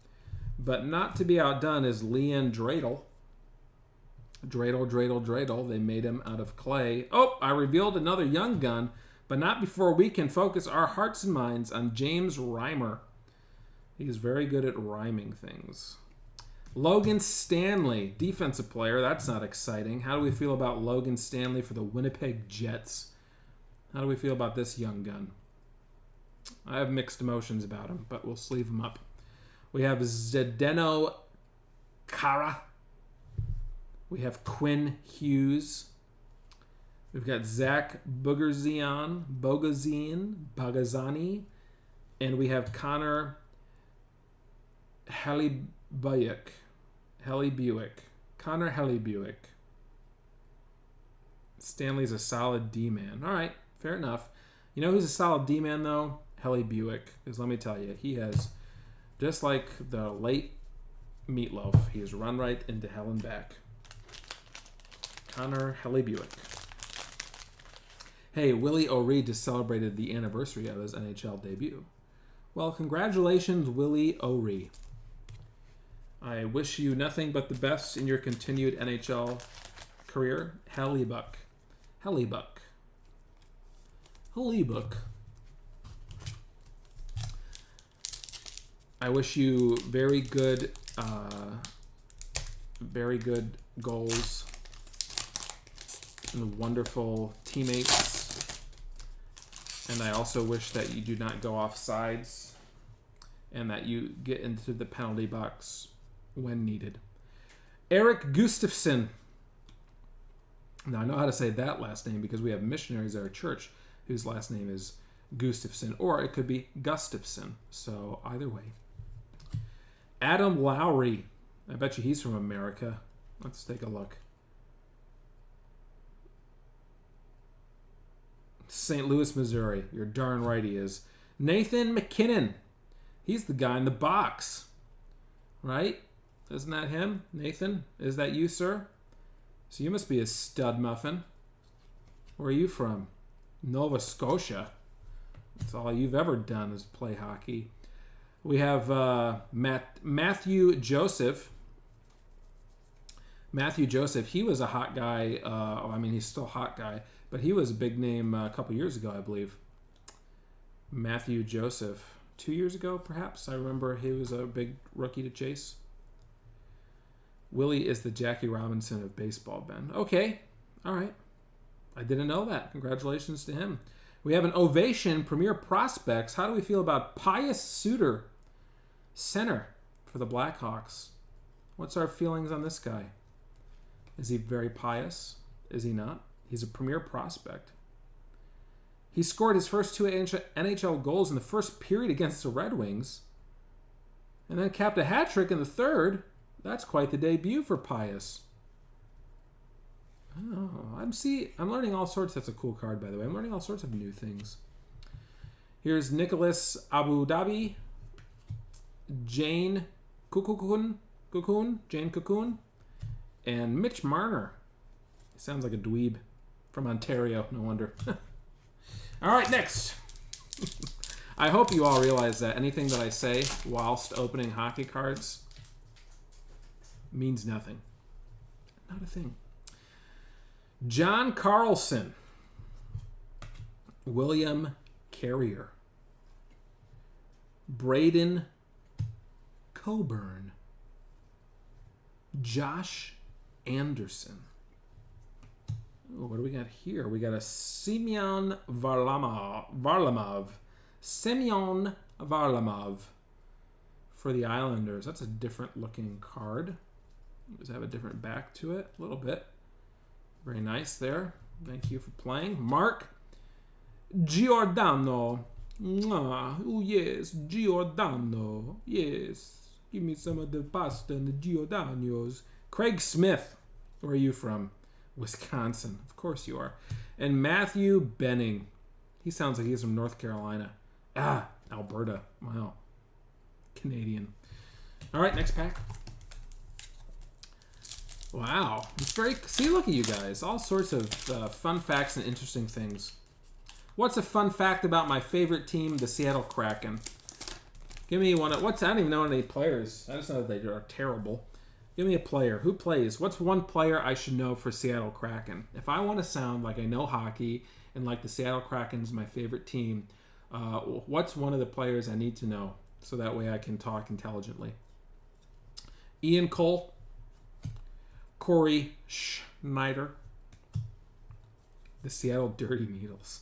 A: But not to be outdone is Leon Dreidel. Dreidel. They made him out of clay. Oh, I revealed another Young Gun, but not before we can focus our hearts and minds on James Reimer. He's very good at rhyming things. Logan Stanley, defensive player. That's not exciting. How do we feel about Logan Stanley for the Winnipeg Jets? How do we feel about this Young Gun? I have mixed emotions about him, but we'll sleeve him up. We have Zdeno Chara. We have Quinn Hughes. We've got Zach Bogazani. And we have Connor Hellebuyck. Connor Hellebuyck. Stanley's a solid D-man. All right, fair enough. You know who's a solid D-man, though? Hellebuyck. Because let me tell you, he has, just like the late Meatloaf, he has run right into hell and back. Connor Hellebuyck. Hey, Willie O'Ree just celebrated the anniversary of his NHL debut. Well, congratulations, Willie O'Ree. I wish you nothing but the best in your continued NHL career. Hellebuyck. I wish you very good goals and wonderful teammates. And I also wish that you do not go off sides and that you get into the penalty box when needed. Eric Gustafsson. Now, I know how to say that last name because we have missionaries at our church whose last name is Gustafsson, or it could be Gustafsson. So either way. Adam Lowry. I bet you he's from America. Let's take a look. St. Louis, Missouri. You're darn right he is. Nathan McKinnon. He's the guy in the box. Right? Isn't that him? Nathan? Is that you, sir? So you must be a stud muffin. Where are you from? Nova Scotia. That's all you've ever done is play hockey. We have Matthew Joseph. Matthew Joseph, he was a hot guy. He's still a hot guy, but he was a big name a couple years ago, I believe. Matthew Joseph. 2 years ago, perhaps. I remember he was a big rookie to chase. Willie is the Jackie Robinson of baseball, Ben. Okay. All right. I didn't know that. Congratulations to him. We have an ovation, Premier Prospects. How do we feel about Pius Suter, center for the Blackhawks? What's our feelings on this guy? Is he very pious? Is he not? He's a Premier Prospect. He scored his first 2 NHL goals in the first period against the Red Wings, and then capped a hat trick in the third. That's quite the debut for Pius. Oh, I'm learning all sorts. That's a cool card, by the way. I'm learning all sorts of new things. Here's Nicholas Abu Dhabi, Jane Cocoon, and Mitch Marner. He sounds like a dweeb from Ontario. No wonder. All right, next. I hope you all realize that anything that I say whilst opening hockey cards means nothing. Not a thing. John Carlson. William Carrier. Braden Coburn. Josh Anderson. Ooh, what do we got here? We got a Semyon Varlamov. Semyon Varlamov for the Islanders. That's a different looking card. Does it have a different back to it? A little bit. Very nice there. Thank you for playing. Mark Giordano. Oh, yes. Giordano. Yes. Give me some of the pasta and the Giordano's. Craig Smith. Where are you from? Wisconsin. Of course you are. And Matthew Benning. He sounds like he's from North Carolina. Alberta. Wow. Canadian. All right, next pack. Wow. It's very... See, look at you guys. All sorts of fun facts and interesting things. What's a fun fact about my favorite team, the Seattle Kraken? Give me one. I don't even know any players. I just know that they are terrible. Give me a player. Who plays? What's one player I should know for Seattle Kraken? If I want to sound like I know hockey and like the Seattle Kraken is my favorite team, what's one of the players I need to know so that way I can talk intelligently? Ian Cole, Corey Schneider, the Seattle Dirty Needles.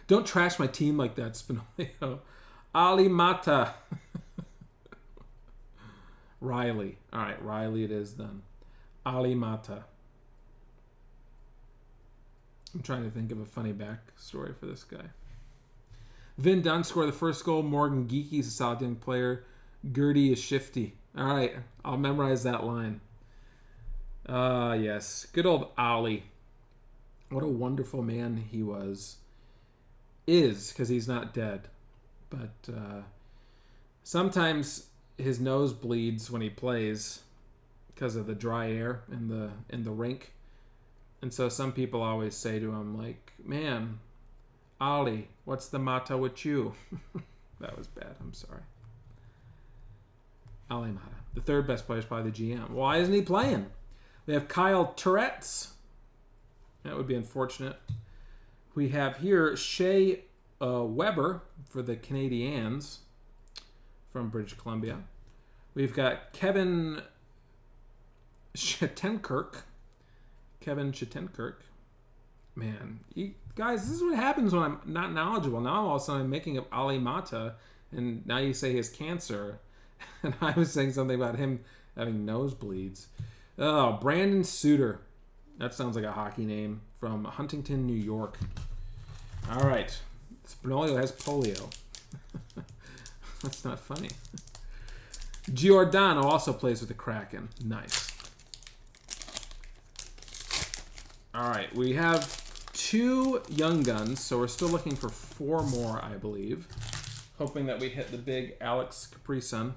A: Don't trash my team like that, Spinolio. Ali Mata. Riley. All right, Riley it is then. Ali Mata. I'm trying to think of a funny backstory for this guy. Vin Dunn scored the first goal. Morgan Geeky's a solid young player. Gertie is shifty. All right, I'll memorize that line. Yes. Good old Ali. What a wonderful man he was. Is, because he's not dead. But sometimes his nose bleeds when he plays because of the dry air in the rink. And so some people always say to him, like, man, Ali, what's the matter with you? That was bad. I'm sorry. Ali Mata. The third best player is probably the GM. Why isn't he playing? We have Kyle Tourette's. That would be unfortunate. We have here Shea Weber for the Canadiens from British Columbia. We've got Kevin Shattenkirk. Man, guys, this is what happens when I'm not knowledgeable. Now all of a sudden I'm making up Ali Mata, and now you say he has cancer. And I was saying something about him having nosebleeds. Oh, Brandon Suter. That sounds like a hockey name from Huntington, New York. All right. Spinolio has polio. That's not funny. Giordano also plays with the Kraken. Nice. All right. We have 2 Young Guns, so we're still looking for 4 more, I believe. Hoping that we hit the big Alex Capri-Sun.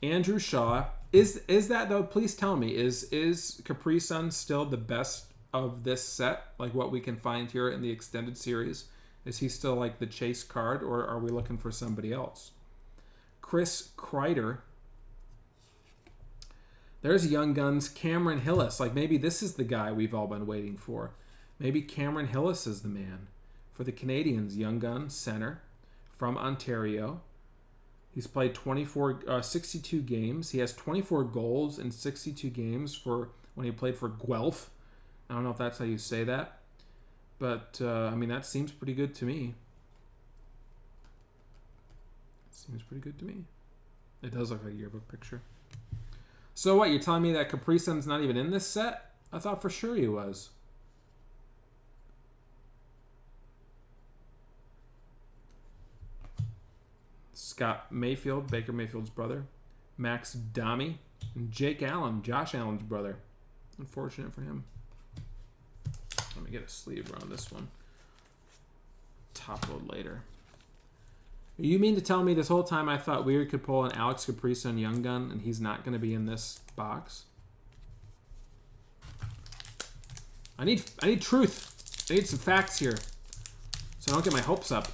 A: Andrew Shaw. Is that, though, please tell me, is Capri-Sun still the best of this set? Like what we can find here in the extended series? Is he still like the chase card, or are we looking for somebody else? Chris Kreider. There's Young Guns. Cameron Hillis. Like maybe this is the guy we've all been waiting for. Maybe Cameron Hillis is the man. For the Canadians, Young Gun, center, from Ontario. He's played 62 games. He has 24 goals in 62 games for when he played for Guelph. I don't know if that's how you say that. But, I mean, that seems pretty good to me. Seems pretty good to me. It does look like a yearbook picture. So what, you're telling me that Capri-Sun's not even in this set? I thought for sure he was. Scott Mayfield, Baker Mayfield's brother. Max Domi. And Jake Allen, Josh Allen's brother. Unfortunate for him. Let me get a sleeve around this one. Top load later. You mean to tell me this whole time I thought Weird could pull an Alex Capri-Sun Young Gun and he's not going to be in this box? I need truth. I need some facts here so I don't get my hopes up.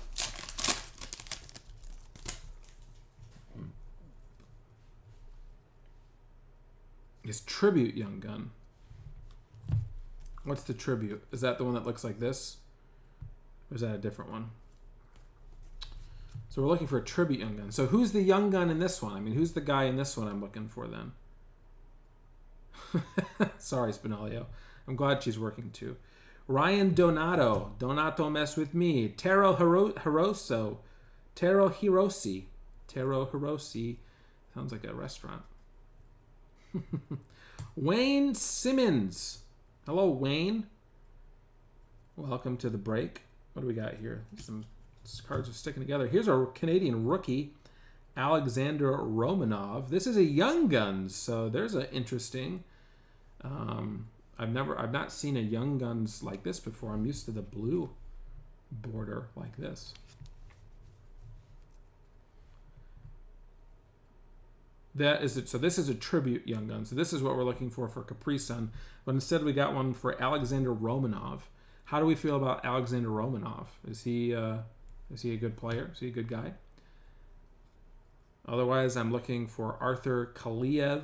A: His tribute Young Gun. What's the tribute? Is that the one that looks like this? Or is that a different one? So we're looking for a tribute Young Gun. So who's the Young Gun in this one? I mean, who's the guy in this one I'm looking for then? Sorry, Spinelio. I'm glad she's working too. Ryan Donato. Donato mess with me. Taro Hiroso. Taro Hiroshi. Taro Hiroshi. Sounds like a restaurant. Wayne Simmons. Hello, Wayne. Welcome to the break. What do we got here? Some cards are sticking together. Here's our Canadian rookie, Alexander Romanov. This is a Young Guns, so there's an interesting. I've not seen a Young Guns like this before. I'm used to the blue border like this. That is it. So this is a tribute Young Gun. So this is what we're looking for Capri-Sun. But instead we got one for Alexander Romanov. How do we feel about Alexander Romanov? Is he a good player? Is he a good guy? Otherwise, I'm looking for Arthur Kaliev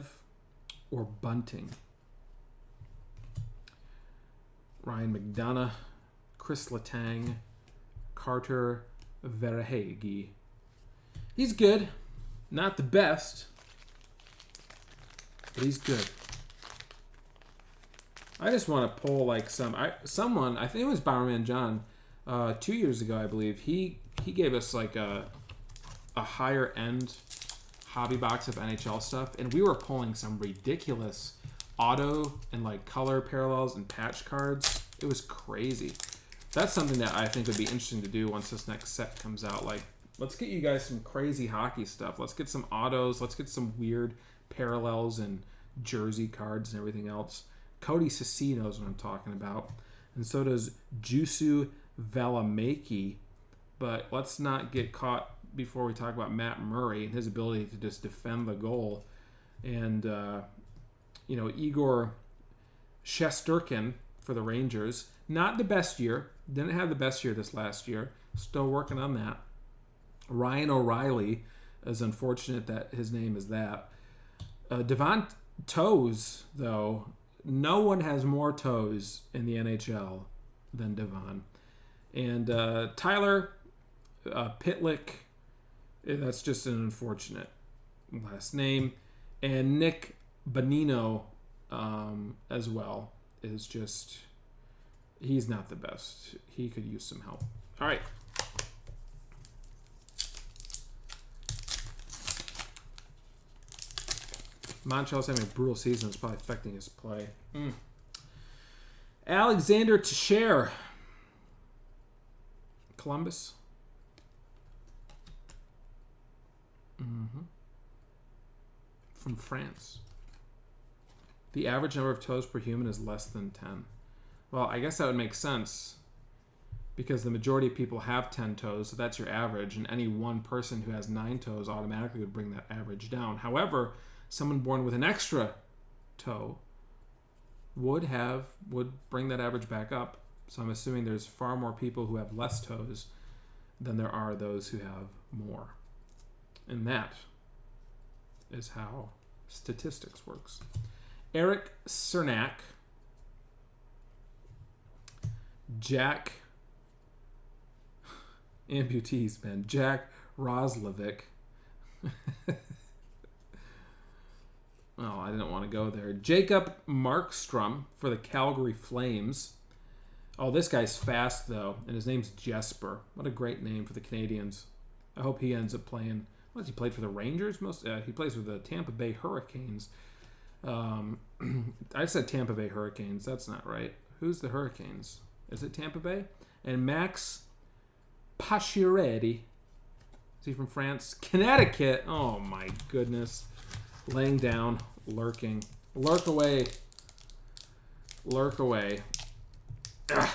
A: or Bunting. Ryan McDonough, Chris Letang, Carter Verhage. He's good. Not the best. But he's good. I just want to pull like someone, I think it was Bowerman John, 2 years ago, I believe. He gave us like a higher end hobby box of NHL stuff, and we were pulling some ridiculous auto and like color parallels and patch cards. It was crazy. That's something that I think would be interesting to do once this next set comes out. Like, let's get you guys some crazy hockey stuff. Let's get some autos. Let's get some weird parallels and jersey cards and everything else. Cody Ceci knows what I'm talking about. And so does Jusu Valimaki. But let's not get caught before we talk about Matt Murray and his ability to just defend the goal. And, Igor Shesterkin for the Rangers. Not the best year. Didn't have the best year this last year. Still working on that. Ryan O'Reilly is unfortunate that his name is that. Devon Toes, though, no one has more toes in the NHL than Devon. And Tyler Pitlick, that's just an unfortunate last name. And Nick Bonino as well is just, he's not the best. He could use some help. All right. Montreal's having a brutal season. It's probably affecting his play. Alexander Teixeira. Columbus. From France. The average number of toes per human is less than 10. Well, I guess that would make sense because the majority of people have 10 toes, so that's your average, and any one person who has 9 toes automatically would bring that average down. However, someone born with an extra toe would bring that average back up. So I'm assuming there's far more people who have less toes than there are those who have more. And that is how statistics works. Eric Cernak, Jack amputees, man. Jack Roslovic. Oh, I didn't want to go there. Jacob Markstrom for the Calgary Flames. Oh, this guy's fast, though, and his name's Jesper. What a great name for the Canadians. I hope he ends up playing... What, has he played for the Rangers? He plays for the Tampa Bay Hurricanes. I said Tampa Bay Hurricanes. That's not right. Who's the Hurricanes? Is it Tampa Bay? And Max Pacioretty. Is he from France? Connecticut. Oh, my goodness. Laying down. Lurking. Lurk away. Lurk away. Ugh.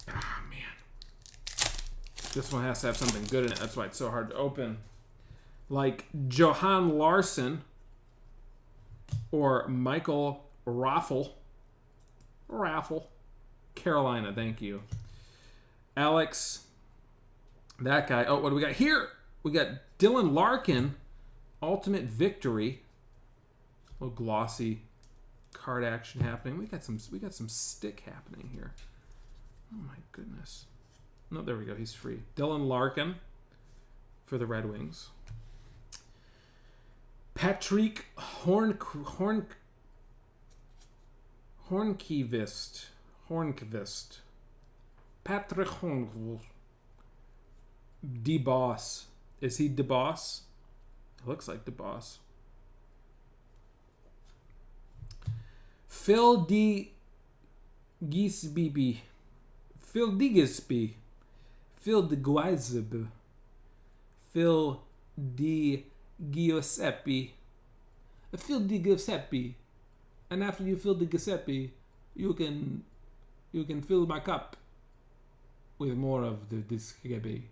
A: Ah, man. This one has to have something good in it. That's why it's so hard to open. Like Johan Larson or Michael Raffle. Carolina, thank you. Alex, that guy. Oh, what do we got here? We got Dylan Larkin, Ultimate Victory. A little glossy card action happening. We got some stick happening here. Oh my goodness. No, there we go. He's free. Dylan Larkin for the Red Wings. Patrick Hornqvist. Patrick Hornqvist. DeBoss. Is he DeBoss? It looks like DeBoss. Phil Gisby. Phil Digisby. Phil de Guizeb. Phil de Giuseppe. Phil de Giuseppe. And after you fill the Giuseppe, you can fill my cup with more of the Giuseppe.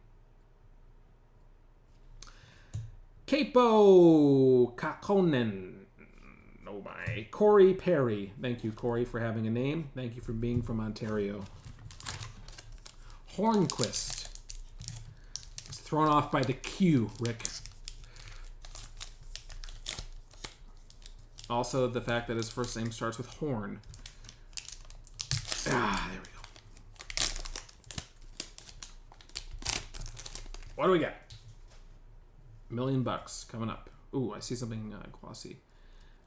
A: Capo Kakonen. Oh my. Corey Perry. Thank you, Corey, for having a name. Thank you for being from Ontario. Hornquist. It's thrown off by the Q, Rick. Also, the fact that his first name starts with Horn. Ah, there we go. What do we got? $1 million coming up. Ooh, I see something glossy.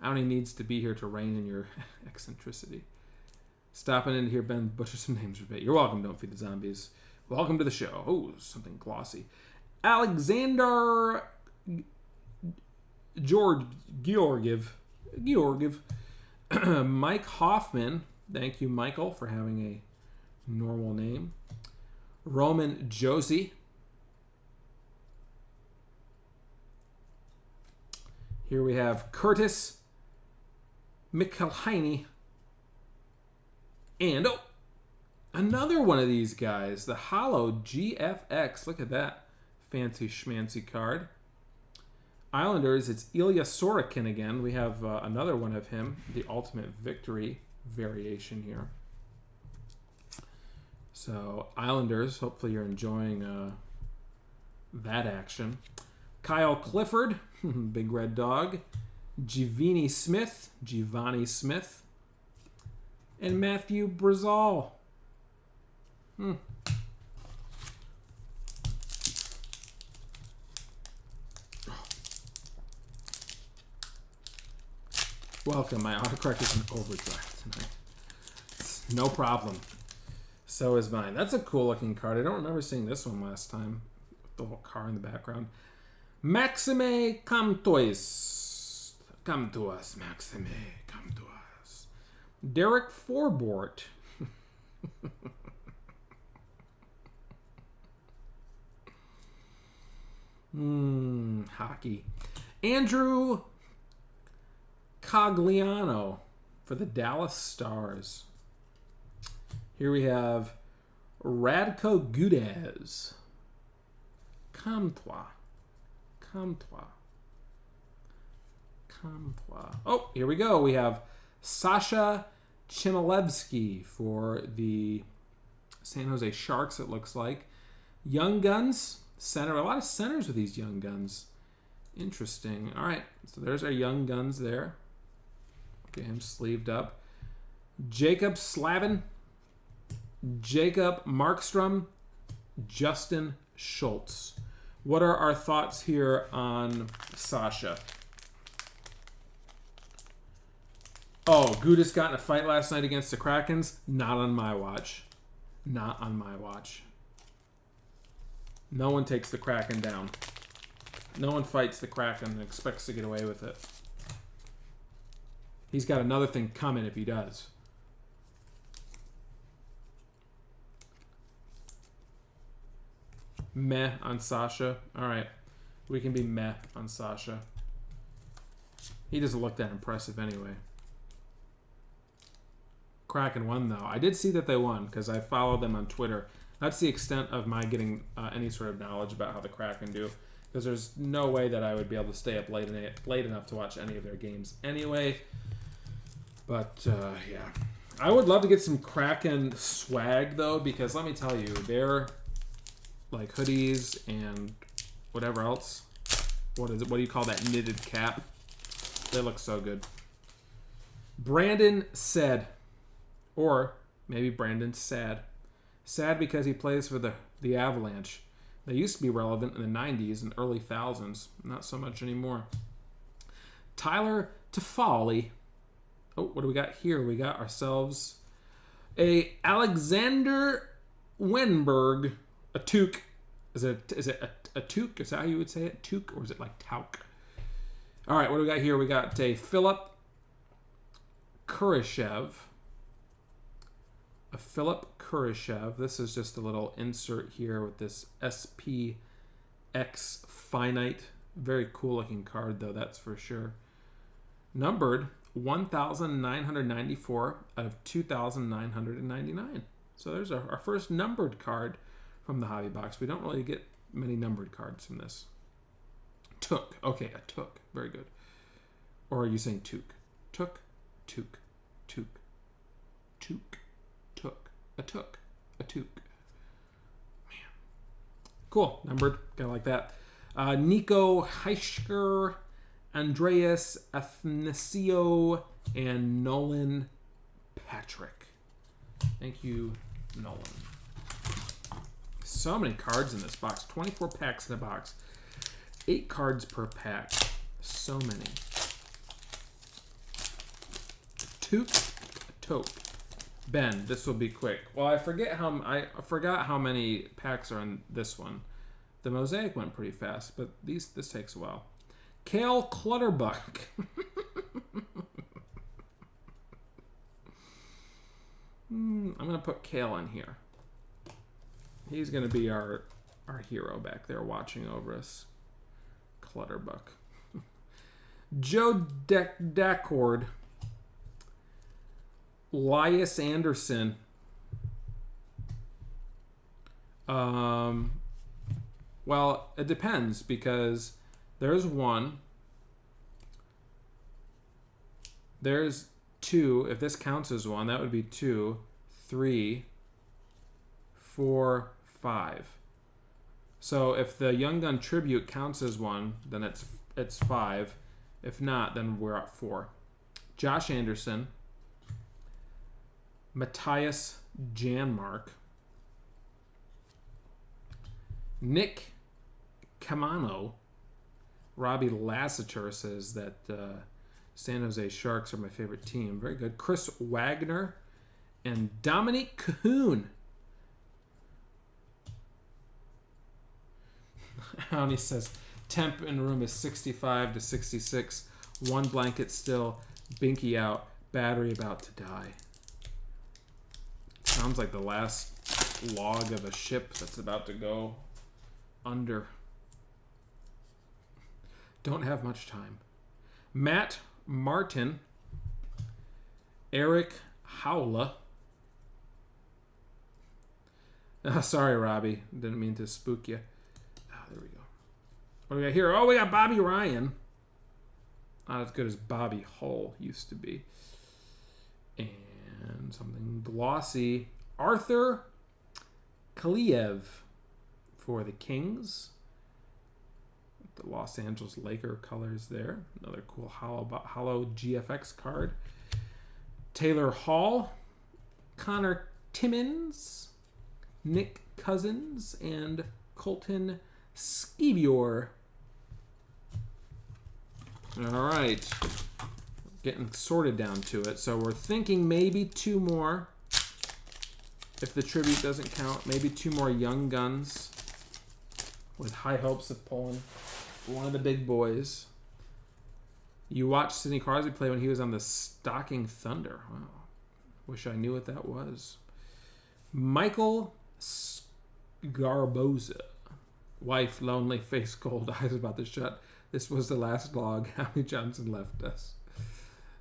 A: Auni needs to be here to rein in your eccentricity. Stopping in to hear Ben butcher some names for bit. You're welcome, Don't Feed the Zombies. Welcome to the show. Oh, something glossy. Alexander Georgiev. Mike Hoffman. Thank you, Michael, for having a normal name. Roman Josie. Here we have Curtis Mikkelheine. And, oh, another one of these guys. The Hollow GFX. Look at that fancy schmancy card. Islanders, it's Ilya Sorokin again. We have another one of him. The Ultimate Victory variation here. So, Islanders, hopefully you're enjoying that action. Kyle Clifford, Big Red Dog. Giovanni Smith, and Matthew Brazal. Welcome, my autocorrect is in overdrive tonight. It's no problem. So is mine. That's a cool looking card. I don't remember seeing this one last time. With the whole car in the background. Maxime, come to us. Come to us, Maxime. Come to us. Derek Forbort. Hockey. Andrew Cogliano for the Dallas Stars. Here we have Radko Gudas. Calme-toi. Calme-toi. Calme-toi. Oh, here we go. We have Sasha Chmielewski for the San Jose Sharks, it looks like. Young Guns, center. A lot of centers with these Young Guns. Interesting. All right, so there's our Young Guns there. Get him sleeved up. Jacob Slavin, Jacob Markstrom, Justin Schultz. What are our thoughts here on Sasha? Oh, Gudas got in a fight last night against the Krakens. Not on my watch. Not on my watch. No one takes the Kraken down. No one fights the Kraken and expects to get away with it. He's got another thing coming if he does. Meh on Sasha. All right. We can be meh on Sasha. He doesn't look that impressive anyway. Kraken won, though. I did see that they won because I follow them on Twitter. That's the extent of my getting any sort of knowledge about how the Kraken do, because there's no way that I would be able to stay up late enough to watch any of their games anyway. But, yeah. I would love to get some Kraken swag, though, because let me tell you, they're like hoodies and whatever else. What is it? What do you call that knitted cap? They look so good. Brandon said, or maybe Brandon sad. Sad because he plays for the Avalanche. They used to be relevant in the 90s and early thousands. Not so much anymore. Tyler Toffoli. Oh, what do we got here? We got ourselves a Alexander Wenberg. A toque. Is it a toque? Is that how you would say it? Toque? Or is it like tauk? All right, what do we got here? We got a Philip Kurashev. A Philip Kurashev. This is just a little insert here with this SPX Finite. Very cool looking card, though, that's for sure. Numbered 1,994 out of 2,999. So there's our first numbered card from the hobby box. We don't really get many numbered cards from this. Took. Okay, a took. Very good. Or are you saying toque? Took, toque, toque, toque, took. A took. A toque. Man. Cool. Numbered. Kind of like that. Nico Heisker, Andreas Athanasio, and Nolan Patrick. Thank you, Nolan. So many cards in this box. 24 packs in a box. 8 cards per pack. So many. Toke. Ben, this will be quick. Well, I forgot how many packs are in this one. The Mosaic went pretty fast, but this takes a while. Kale Clutterbuck. I'm going to put Kale in here. He's going to be our hero back there watching over us. Clutterbuck. Joe Dacord. Elias Anderson. Well, it depends because there's 1. There's 2. If this counts as 1, that would be 2, 3, 4, 5. So if the Young Gun Tribute counts as 1, then it's 5. If not, then we're at 4. Josh Anderson, Matthias Janmark, Nick Camano. Robbie Lassiter says that San Jose Sharks are my favorite team. Very good. Chris Wagner and Dominique Cahoon. He says temp in room is 65 to 66. 1 blanket still. Binky out. Battery about to die. Sounds like the last log of a ship that's about to go under. Don't have much time. Matt Martin Eric Howla. Oh, sorry, Robbie. Didn't mean to spook you. Oh, there we go. What do we got here? Oh, we got Bobby Ryan. Not as good as Bobby Hull used to be. And something glossy. Arthur Kaliev for the Kings. The Los Angeles Laker colors there. Another cool hollow GFX card. Taylor Hall. Connor Timmins. Nick Cousins. And Colton Skeevior. All right. Getting sorted down to it. So we're thinking maybe 2 more. If the tribute doesn't count, maybe 2 more young guns with high hopes of pulling one of the big boys. You watched Sidney Crosby play when he was on the Stocking Thunder. Wow. Wish I knew what that was. Michael Garboza. Wife, lonely, face cold, eyes about to shut. This was the last log Howie Johnson left us.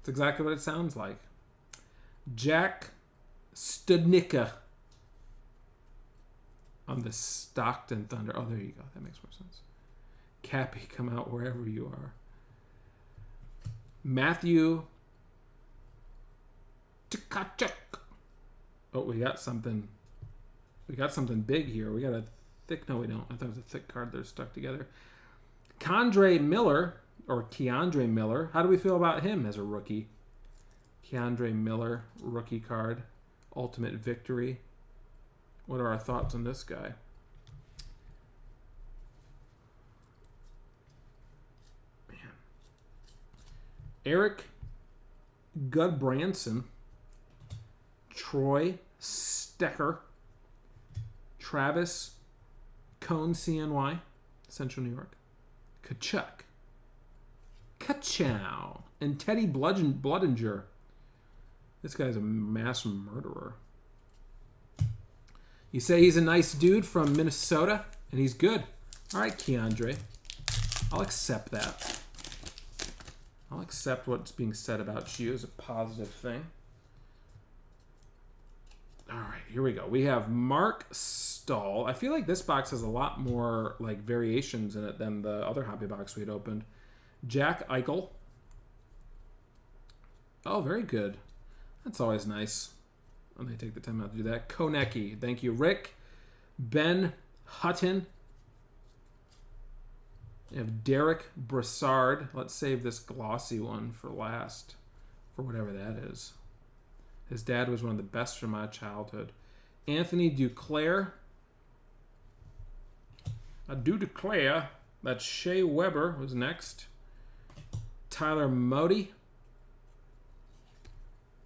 A: It's exactly what it sounds like. Jack Studnicka on the Stockton Thunder. Oh, there you go. That makes more sense. Cappy, come out wherever you are. Matthew Tkachuk. Oh, we got something. We got something big here. We got a thick. No, we don't. I thought it was a thick card. They're stuck together. Keandre Miller, or Keandre Miller. How do we feel about him as a rookie? Keandre Miller, rookie card. Ultimate Victory. What are our thoughts on this guy? Man. Eric Gudbranson. Troy Stecker. Travis Cone, CNY, Central New York. Kachuk. Kachow. And Teddy Bluddinger. This guy's a mass murderer. You say he's a nice dude from Minnesota, and he's good. All right, Keandre. I'll accept that. I'll accept what's being said about you as a positive thing. All right, here we go. We have Mark Stahl. I feel like this box has a lot more like variations in it than the other hobby box we had opened. Jack Eichel. Oh, very good. That's always nice when they take the time out to do that. Konecki. Thank you, Rick. Ben Hutton. We have Derek Brassard. Let's save this glossy one for last, for whatever that is. His dad was one of the best from my childhood. Anthony Duclair. I do declare that Shea Weber was next. Tyler Modi.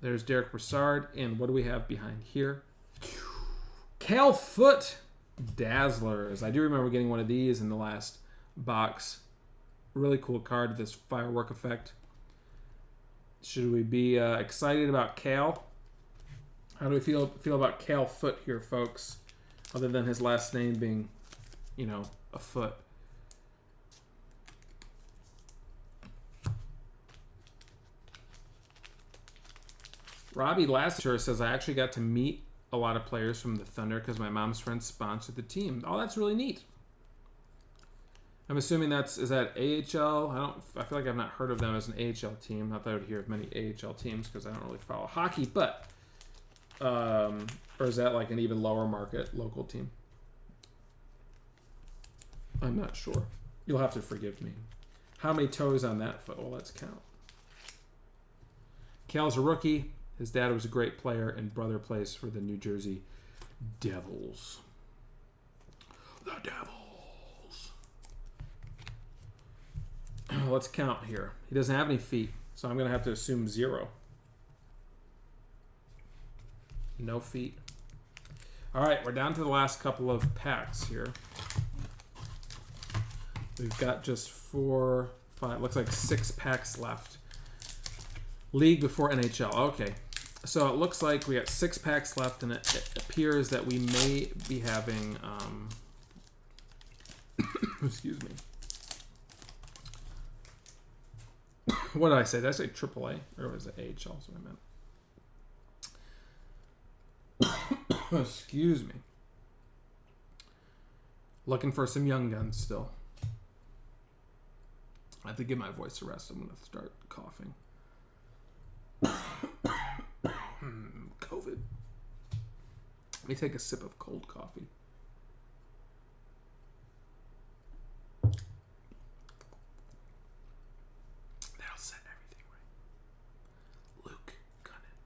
A: There's Derek Brassard. And what do we have behind here? Cal Foot Dazzlers. I do remember getting one of these in the last box. Really cool card, this firework effect. Should we be excited about Cal? How do we feel about Cal Foot here, folks? Other than his last name being, you know, a foot. Robbie Lassiter says, I actually got to meet a lot of players from the Thunder because my mom's friends sponsored the team. Oh, that's really neat. I'm assuming is that AHL? I feel like I've not heard of them as an AHL team. Not that I would hear of many AHL teams because I don't really follow hockey, but or is that like an even lower market local team? I'm not sure. You'll have to forgive me. How many toes on that foot? Well, let's count. Cal's a rookie. His dad was a great player, and brother plays for the New Jersey Devils. The Devils. Let's count here. He doesn't have any feet, so I'm going to have to assume 0. No feet. All right, we're down to the last couple of packs here. We've got just 4, 5, looks like 6 packs left. League before NHL. Okay, so it looks like we got 6 packs left, and it appears that we may be having, excuse me. What did I say? Did I say AAA? Or was it AHL? That's what I meant. Excuse me. Looking for some young guns still. I have to give my voice a rest. I'm going to start coughing. COVID. Let me take a sip of cold coffee. That'll set everything right. Luke Cunnin.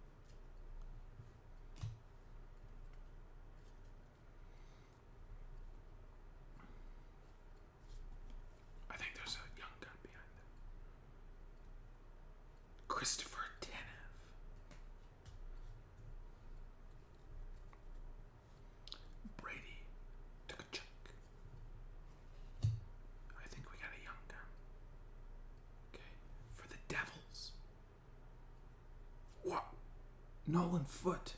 A: I think there's a young gun behind them. Christopher Tanev. Brady took a check. I think we got a young gun. Okay. For the Devils. What? Nolan Foote.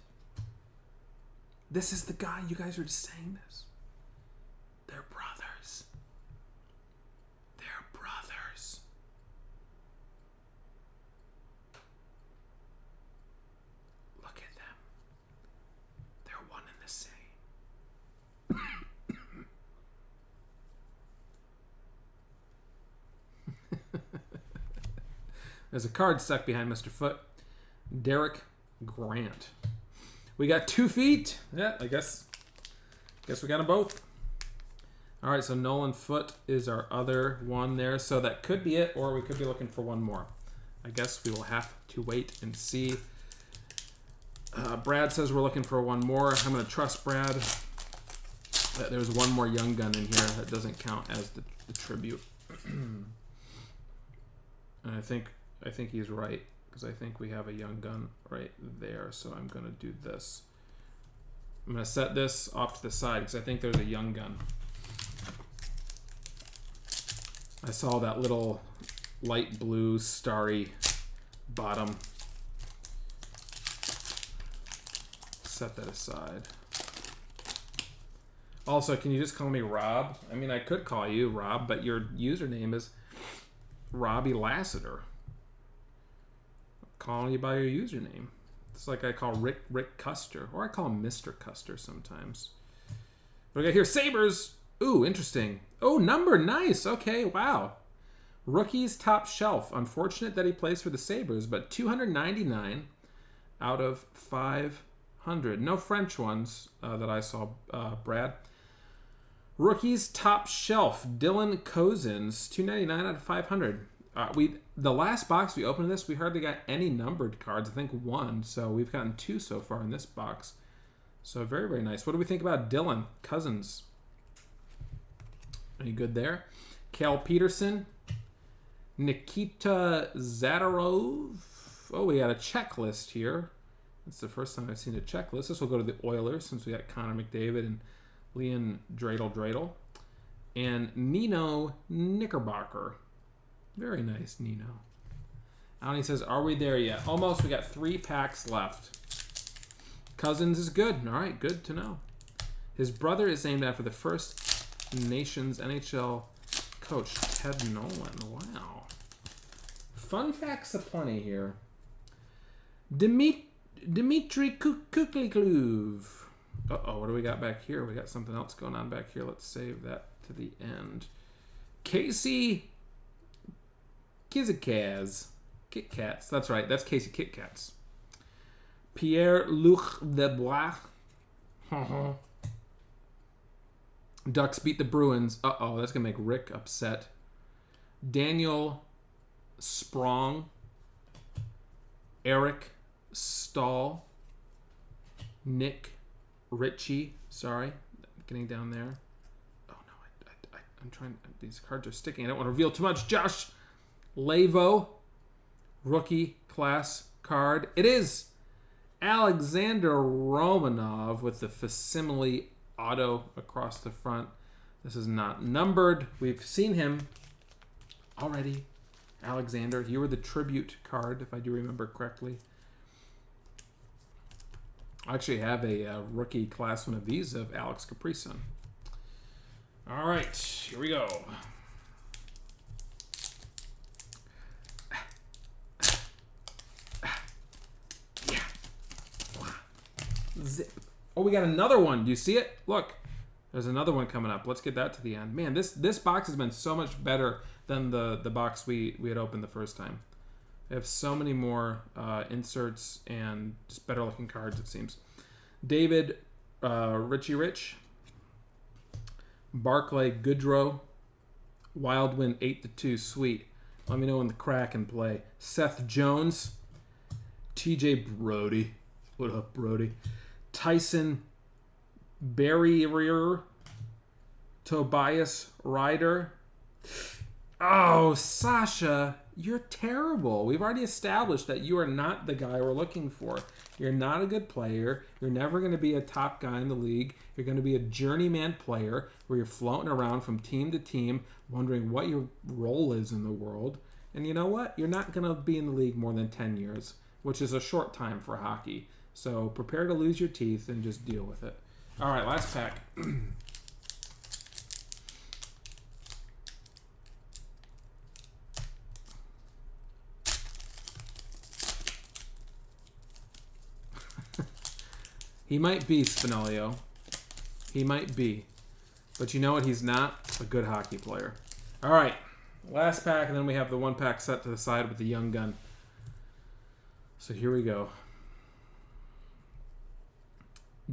A: This is the guy. You guys are just saying this. They're brothers. They're brothers. Look at them. They're one and the same. There's a card stuck behind Mr. Foote. Derek Grant. We got 2 feet. Yeah, I guess we got them both. All right, so Nolan Foote is our other one there. So that could be it, or we could be looking for one more. I guess we will have to wait and see. Brad says we're looking for one more. I'm going to trust Brad. There's one more young gun in here that doesn't count as the tribute. And I think he's right, because I think we have a young gun right there. So I'm going to do this. I'm going to set this off to the side because I think there's a young gun. I saw that little light blue starry bottom. Set that aside. Also, can you just call me Rob? I mean, I could call you Rob, but your username is Robbie Lassiter. I'm calling you by your username. It's like I call Rick Custer, or I call him Mr. Custer sometimes. What do we got here? Sabres. Ooh, interesting. Oh, number, nice. Okay, wow. Rookies top shelf. Unfortunate that he plays for the Sabres, but 299 out of 500. No French ones that I saw, Brad. Rookies top shelf. Dylan Cozens, 299 out of 500. The last box we opened this, we hardly got any numbered cards. I think 1, so we've gotten 2 so far in this box. So very, very nice. What do we think about Dylan Cozens? Any good there? Cal Peterson. Nikita Zadorov. Oh, we got a checklist here. It's the first time I've seen a checklist. This will go to the Oilers since we got Connor McDavid and Leon Dreidel. And Nino Knickerbocker. Very nice, Nino. Alan says, are we there yet? Almost. We got 3 packs left. Cousins is good. All right, good to know. His brother is named after the First Nations NHL coach, Ted Nolan. Wow. Fun facts aplenty here. Dmitry Kuklikluv. Uh-oh, what do we got back here? We got something else going on back here. Let's save that to the end. Casey Kizikaz. Kit Kats. That's right. That's Casey Kit Kats. Pierre-Luc Dubois. Ducks beat the Bruins. Uh-oh, that's going to make Rick upset. Daniel Sprong. Eric Stahl. Nick Ritchie. Sorry. Getting down there. Oh, no. I'm trying. These cards are sticking. I don't want to reveal too much. Josh Lavo. Rookie class card. It is Alexander Romanov with the facsimile auto across the front. This is not numbered. We've seen him already. Alexander, you were the tribute card, if I do remember correctly. I actually have a rookie class one of these of Alex Kaprizov. All right, here we go. Zip. Oh, we got another one. Do you see it? Look, there's another one coming up. Let's get that to the end. Man, this box has been so much better than the box we had opened the first time. They have so many more inserts and just better looking cards, it seems. David Richie Rich, Barclay Goodrow, Wildwind 8-2, sweet. Let me know when the Kraken play. Seth Jones, TJ Brody, what up, Brody? Tyson Barrier, Tobias Ryder. Oh, Sasha, you're terrible. We've already established that you are not the guy we're looking for. You're not a good player. You're never going to be a top guy in the league. You're going to be a journeyman player where you're floating around from team to team wondering what your role is in the world. And you know what? You're not going to be in the league more than 10 years, which is a short time for hockey. So prepare to lose your teeth and just deal with it. All right, last pack. He might be Spinello. He might be. But you know what? He's not a good hockey player. All right. Last pack, and then we have the one pack set to the side with the young gun. So here we go.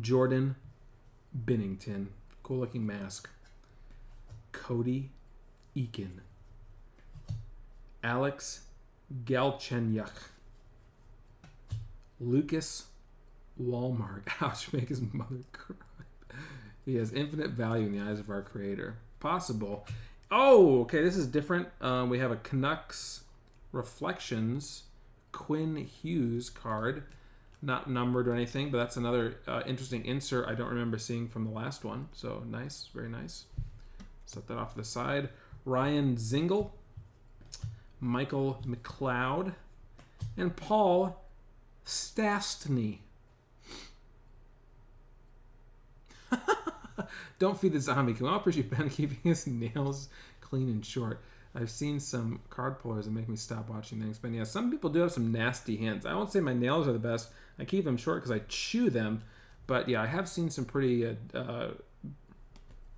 A: Jordan Binnington. Cool looking mask. Cody Eakin. Alex Galchenyuk. Lucas Walmart. Ouch, make his mother cry. He has infinite value in the eyes of our creator. Possible. Oh, okay, this is different. We have a Canucks Reflections Quinn Hughes card. Not numbered or anything, but that's another interesting insert I don't remember seeing from the last one. So nice, very nice. Set that off to the side. Ryan Zingle, Michael McLeod, and Paul Stastny. Don't feed the zombie. Can we all appreciate Ben keeping his nails clean and short? I've seen some card pullers that make me stop watching things. But yeah, some people do have some nasty hands. I won't say my nails are the best. I keep them short because I chew them. But yeah, I have seen some pretty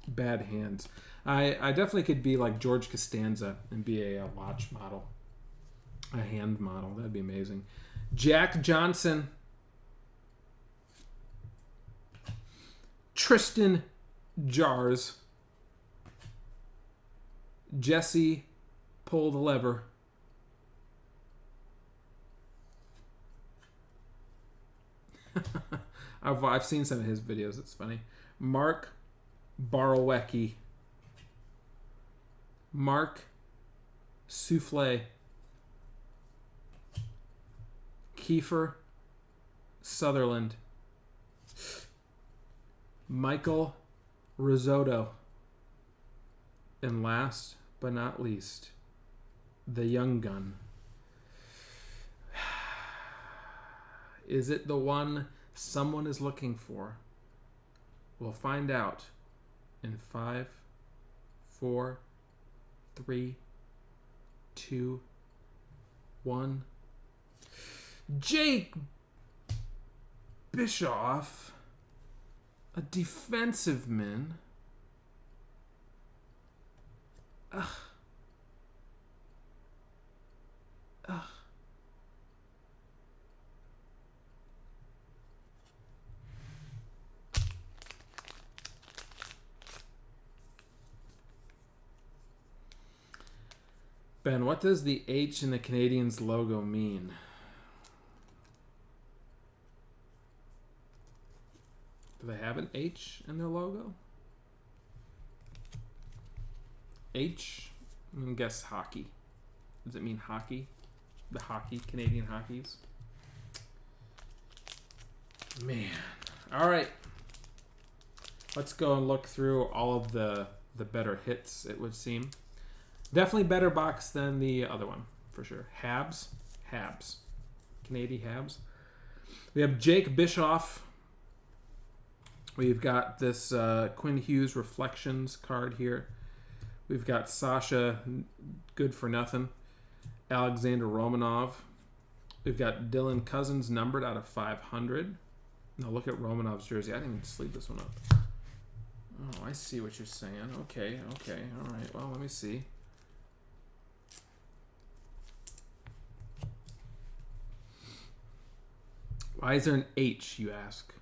A: bad hands. I definitely could be like George Costanza and be a watch model. A hand model. That'd be amazing. Jack Johnson. Tristan Jars. Jesse Pull the Lever. I've seen some of his videos. It's funny. Mark Barowecki. Mark Souffle. Kiefer Sutherland. Michael Risotto. And last but not least, the young gun. Is it the one someone is looking for? We'll find out in 5, 4, 3, 2, 1. Jake Bischoff, a defensive man. Ugh. Ugh. Ben, what does the H in the Canadiens logo mean? Do they have an H in their logo? H? I'm going to guess hockey. Does it mean hockey? The hockey, Canadian hockeys? Man. All right. Let's go and look through all of the better hits, it would seem. Definitely better box than the other one, for sure. Habs. Canadian Habs. We have Jake Bischoff. We've got this Quinn Hughes Reflections card here. We've got Sasha, good for nothing. Alexander Romanov. We've got Dylan Cousins numbered out of 500. No, look at Romanov's jersey. I didn't even sleeve this one up. Oh, I see what you're saying. Okay. All right. Well, let me see. Why is there an H, you ask?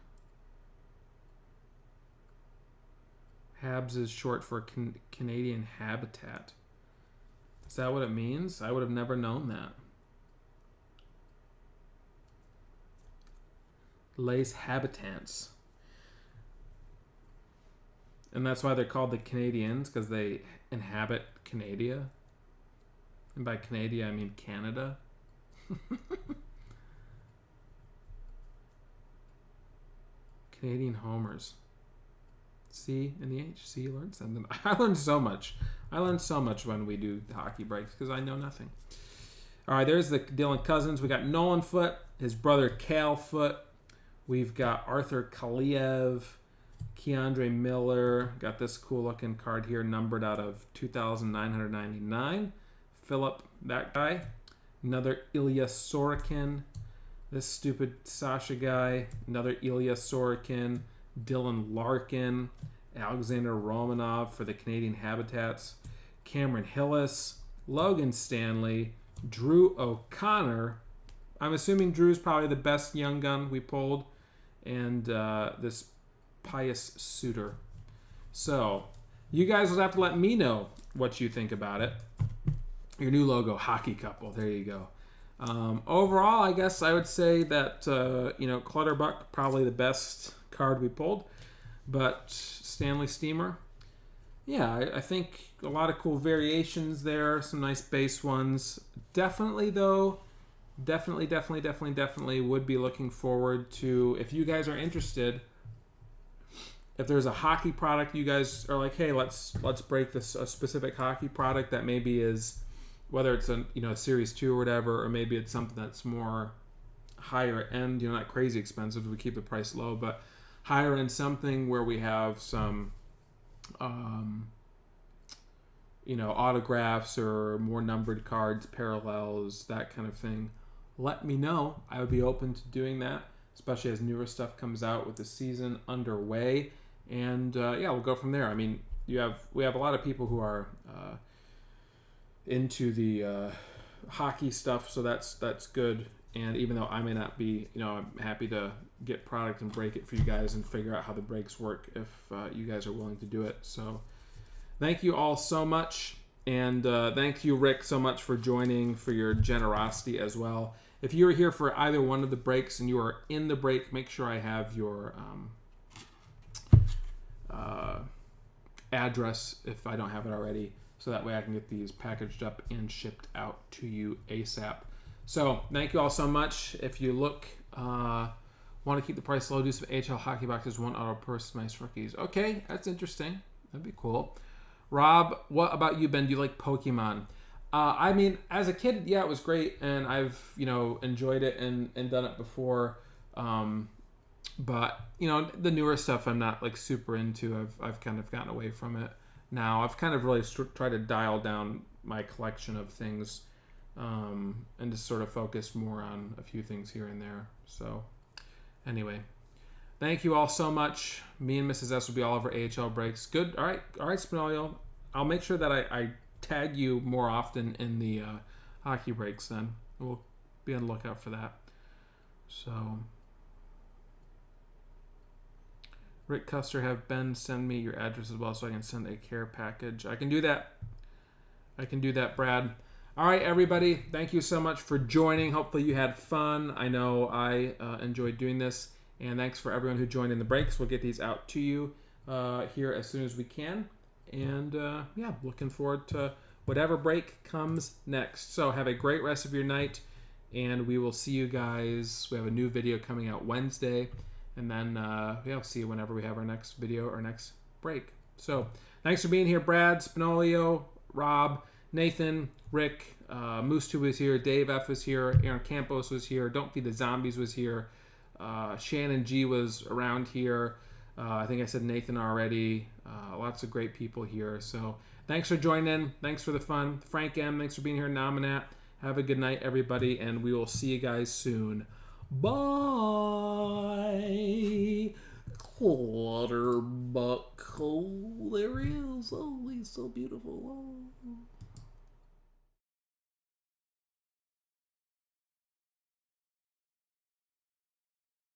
A: Habs is short for Canadian habitat. Is that what it means? I would have never known that. Les habitants. And that's why they're called the Canadians, because they inhabit Canada. And by Canada, I mean Canada. Canadian homers. C in the H. C, you learned something. I learned so much. I learned so much when we do the hockey breaks because I know nothing. All right, there's the Dylan Cousins. We got Nolan Foote, his brother Cal Foote. We've got Arthur Kaliev, Keandre Miller. Got this cool looking card here, numbered out of 2,999. Philip, that guy. Another Ilya Sorokin. This stupid Sasha guy. Another Ilya Sorokin. Dylan Larkin. Alexander Romanov for the Canadian Habitats. Cameron Hillis. Logan Stanley. Drew O'Connor. I'm assuming Drew's probably the best young gun we pulled. And this Pius Suter. So, you guys will have to let me know what you think about it. Your new logo, Hockey Couple. There you go. Overall, I guess I would say that, Clutterbuck, probably the best card we pulled. But Stanley Steamer, yeah, I think a lot of cool variations there. Some nice base ones. Definitely, though, definitely would be looking forward to, if you guys are interested, if there's a hockey product you guys are like, hey, let's break this a specific hockey product that maybe is, whether it's a Series 2 or whatever, or maybe it's something that's more higher end, not crazy expensive, we keep the price low, but higher end something where we have some autographs or more numbered cards, parallels, that kind of thing. Let me know. I would be open to doing that, especially as newer stuff comes out with the season underway. And we'll go from there. I mean, we have a lot of people who are into the hockey stuff, so that's good. And even though I may not be, I'm happy to get product and break it for you guys and figure out how the breaks work if you guys are willing to do it. So thank you all so much. And thank you, Rick, so much for joining, for your generosity as well. If you are here for either one of the breaks and you are in the break, make sure I have your address if I don't have it already, so that way I can get these packaged up and shipped out to you ASAP. So thank you all so much. If you want to keep the price low, do some AHL hockey boxes, one auto purse, nice rookies. Okay, that's interesting. That'd be cool. Rob, what about you, Ben? Do you like Pokemon? I mean, as a kid, yeah, it was great, and I've enjoyed it and done it before. But the newer stuff I'm not like super into. I've kind of gotten away from it now. I've kind of really tried to dial down my collection of things, and just sort of focus more on a few things here and there. So anyway, thank you all so much. Me and Mrs. S will be all over AHL breaks. Good. All right, Spinello. I'll make sure that I tag you more often in the hockey breaks then. We'll be on the lookout for that. So, Rick Custer, have Ben send me your address as well so I can send a care package. I can do that. Brad. All right, everybody. Thank you so much for joining. Hopefully you had fun. I know I enjoyed doing this. And thanks for everyone who joined in the breaks. We'll get these out to you here as soon as we can. And looking forward to whatever break comes next. So have a great rest of your night. And we will see you guys. We have a new video coming out Wednesday. And then we'll see you whenever we have our next video or next break. So thanks for being here, Brad, Spinolio, Rob, Nathan, Rick, Moose2 was here, Dave F was here, Aaron Campos was here, Don't Feed the Zombies was here, Shannon G was around here. I think I said Nathan already. Lots of great people here. So thanks for joining in. Thanks for the fun. Frank M, thanks for being here. Nominat. Have a good night, everybody, and we will see you guys soon.
C: Bye. Clutterbuck. Oh, there he is. Oh, he's so beautiful. Oh.